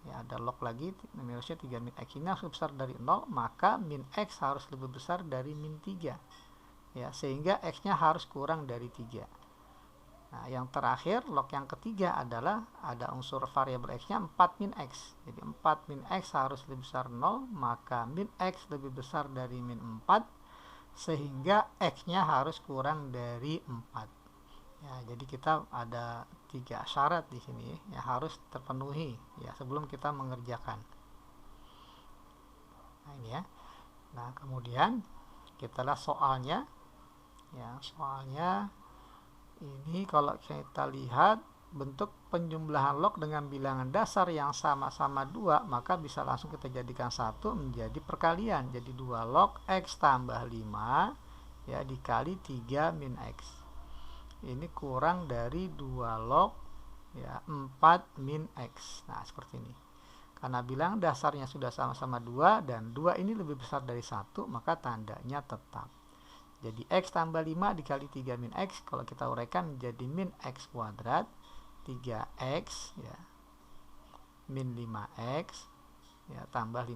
Ya, ada log lagi, numerusnya 3 min X ini harus besar dari 0, maka min X harus lebih besar dari min 3. Ya, sehingga X-nya harus kurang dari 3. Nah, yang terakhir, log yang ketiga adalah ada unsur variabel X-nya 4 min X. Jadi 4 min X harus lebih besar 0, maka min X lebih besar dari min 4, sehingga X-nya harus kurang dari 4. Ya, jadi kita ada 3 syarat di sini ya harus terpenuhi ya sebelum kita mengerjakan. Nah, ini ya. Nah, kemudian kita lihat soalnya. Ya, soalnya ini kalau kita lihat bentuk penjumlahan log dengan bilangan dasar yang sama-sama 2, maka bisa langsung kita jadikan 1 menjadi perkalian. Jadi 2 log X tambah 5 ya dikali 3 min X. Ini kurang dari 2 log ya 4 min X. Nah, seperti ini. Karena bilangan dasarnya sudah sama-sama 2 dan 2 ini lebih besar dari 1, maka tandanya tetap. Jadi X tambah 5 dikali 3 min X, kalau kita uraikan menjadi min X kuadrat 3X ya min 5X ya tambah 15.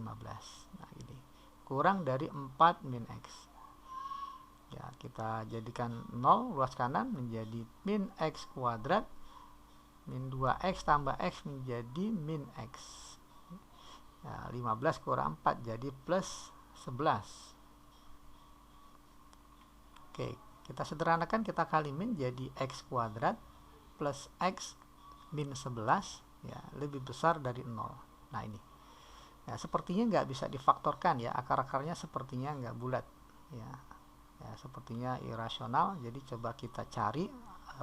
Nah, ini kurang dari 4 min X. Ya, kita jadikan 0 luas kanan menjadi min X kuadrat min 2X tambah X menjadi min X. Ya, 15 kurang 4 jadi plus 11. Oke, kita sederhanakan, kita kali min jadi X kuadrat plus X min 11 ya lebih besar dari 0. Nah, ini ya sepertinya nggak bisa difaktorkan ya, akar-akarnya sepertinya nggak bulat ya. Ya, sepertinya irasional. Jadi coba kita cari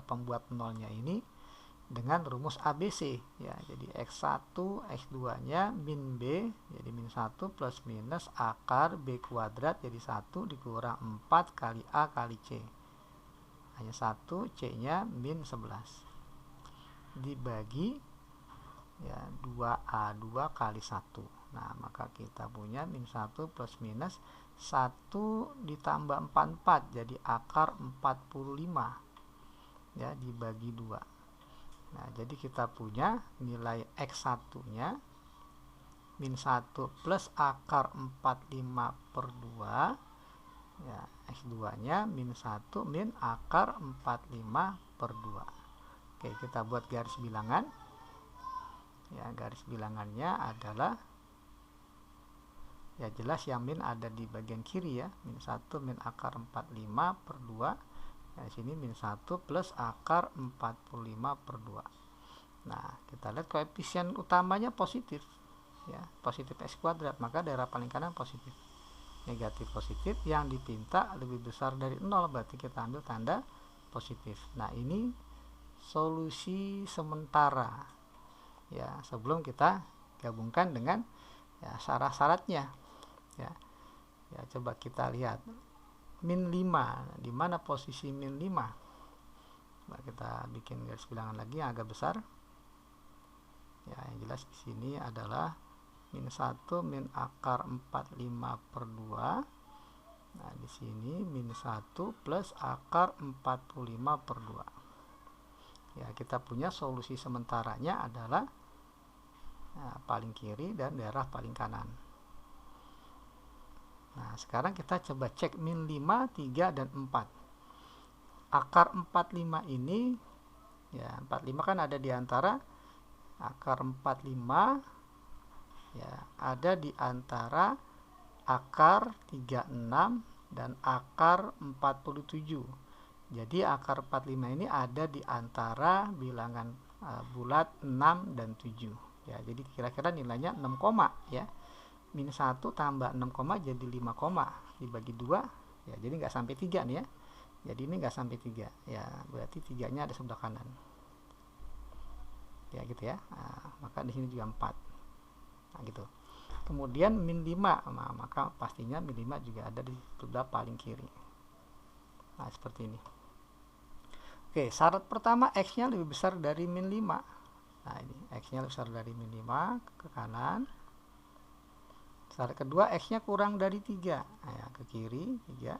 pembuat nolnya ini dengan rumus ABC ya. Jadi X1 X2 nya min B jadi min 1 plus minus akar B kuadrat jadi 1 dikurang 4 kali A kali C, hanya 1, C nya min 11 dibagi ya 2A2 kali 1. Nah, maka kita punya min 1 plus minus 1 ditambah 44 jadi akar 45 ya dibagi 2. Nah, jadi kita punya nilai X1 nya min 1 plus akar 45 per 2 ya, X2 nya min 1 min akar 45 per 2. Oke, kita buat garis bilangan ya. Garis bilangannya adalah ya jelas yang min ada di bagian kiri ya, min 1 min akar 45 per 2 ya, sini min 1 plus akar 45 per 2. Nah, kita lihat koefisien utamanya positif ya, positif X kuadrat, maka daerah paling kanan positif. Negatif positif, yang dipinta lebih besar dari 0, berarti kita ambil tanda positif. Nah, ini solusi sementara ya sebelum kita gabungkan dengan ya syarat-syaratnya ya. Ya, coba kita lihat min 5, di mana posisi min 5. Coba kita bikin garis bilangan lagi yang agak besar ya. Yang jelas di sini adalah min 1 min akar 45 per 2. Nah, di sini min 1 plus akar 45 per 2. Ya, kita punya solusi sementaranya adalah ya, paling kiri dan daerah paling kanan. Nah, sekarang kita coba cek min 5, 3, dan 4. Akar 45 ini ya, 45 kan ada di antara akar 45 ya, ada di antara akar 36 dan akar 47. Jadi akar 45 ini ada di antara bilangan bulat 6 dan 7 ya. Jadi kira-kira nilainya 6, ya. Min 1 tambah 6, jadi 5, dibagi 2 ya, jadi nggak sampai 3 nih ya. Jadi ini nggak sampai 3 ya, berarti 3-nya ada sebelah kanan ya, gitu ya. Nah, maka di sini juga 4. Nah, gitu. kemudian min 5, nah, maka pastinya min 5 juga ada di sebelah paling kiri. Nah, seperti ini. Oke, syarat pertama X nya lebih besar dari min 5. Nah, ini X nya lebih besar dari min 5 ke kanan. Syarat kedua X nya kurang dari 3, nah, ya, ke kiri 3.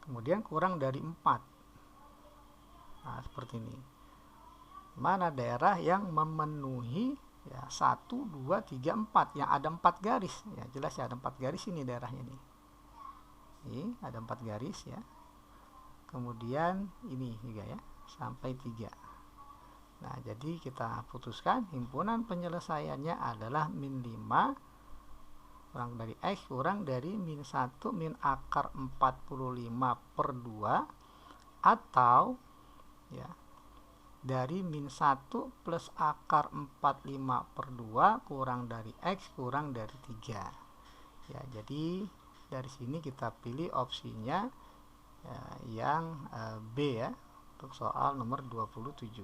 Kemudian kurang dari 4. Nah, seperti ini. Mana daerah yang memenuhi ya 1, 2, 3, 4 yang ada 4 garis ya, jelas ya ada 4 garis ini daerahnya nih. Ini ada 4 garis ya. Kemudian ini juga ya sampai 3. Nah, jadi kita putuskan himpunan penyelesaiannya adalah min 5 kurang dari X kurang dari min 1 min akar 45/2 atau ya dari min 1 plus akar 45/2 kurang dari X kurang dari 3. Ya, jadi dari sini kita pilih opsinya ya, yang B ya untuk soal nomor 27.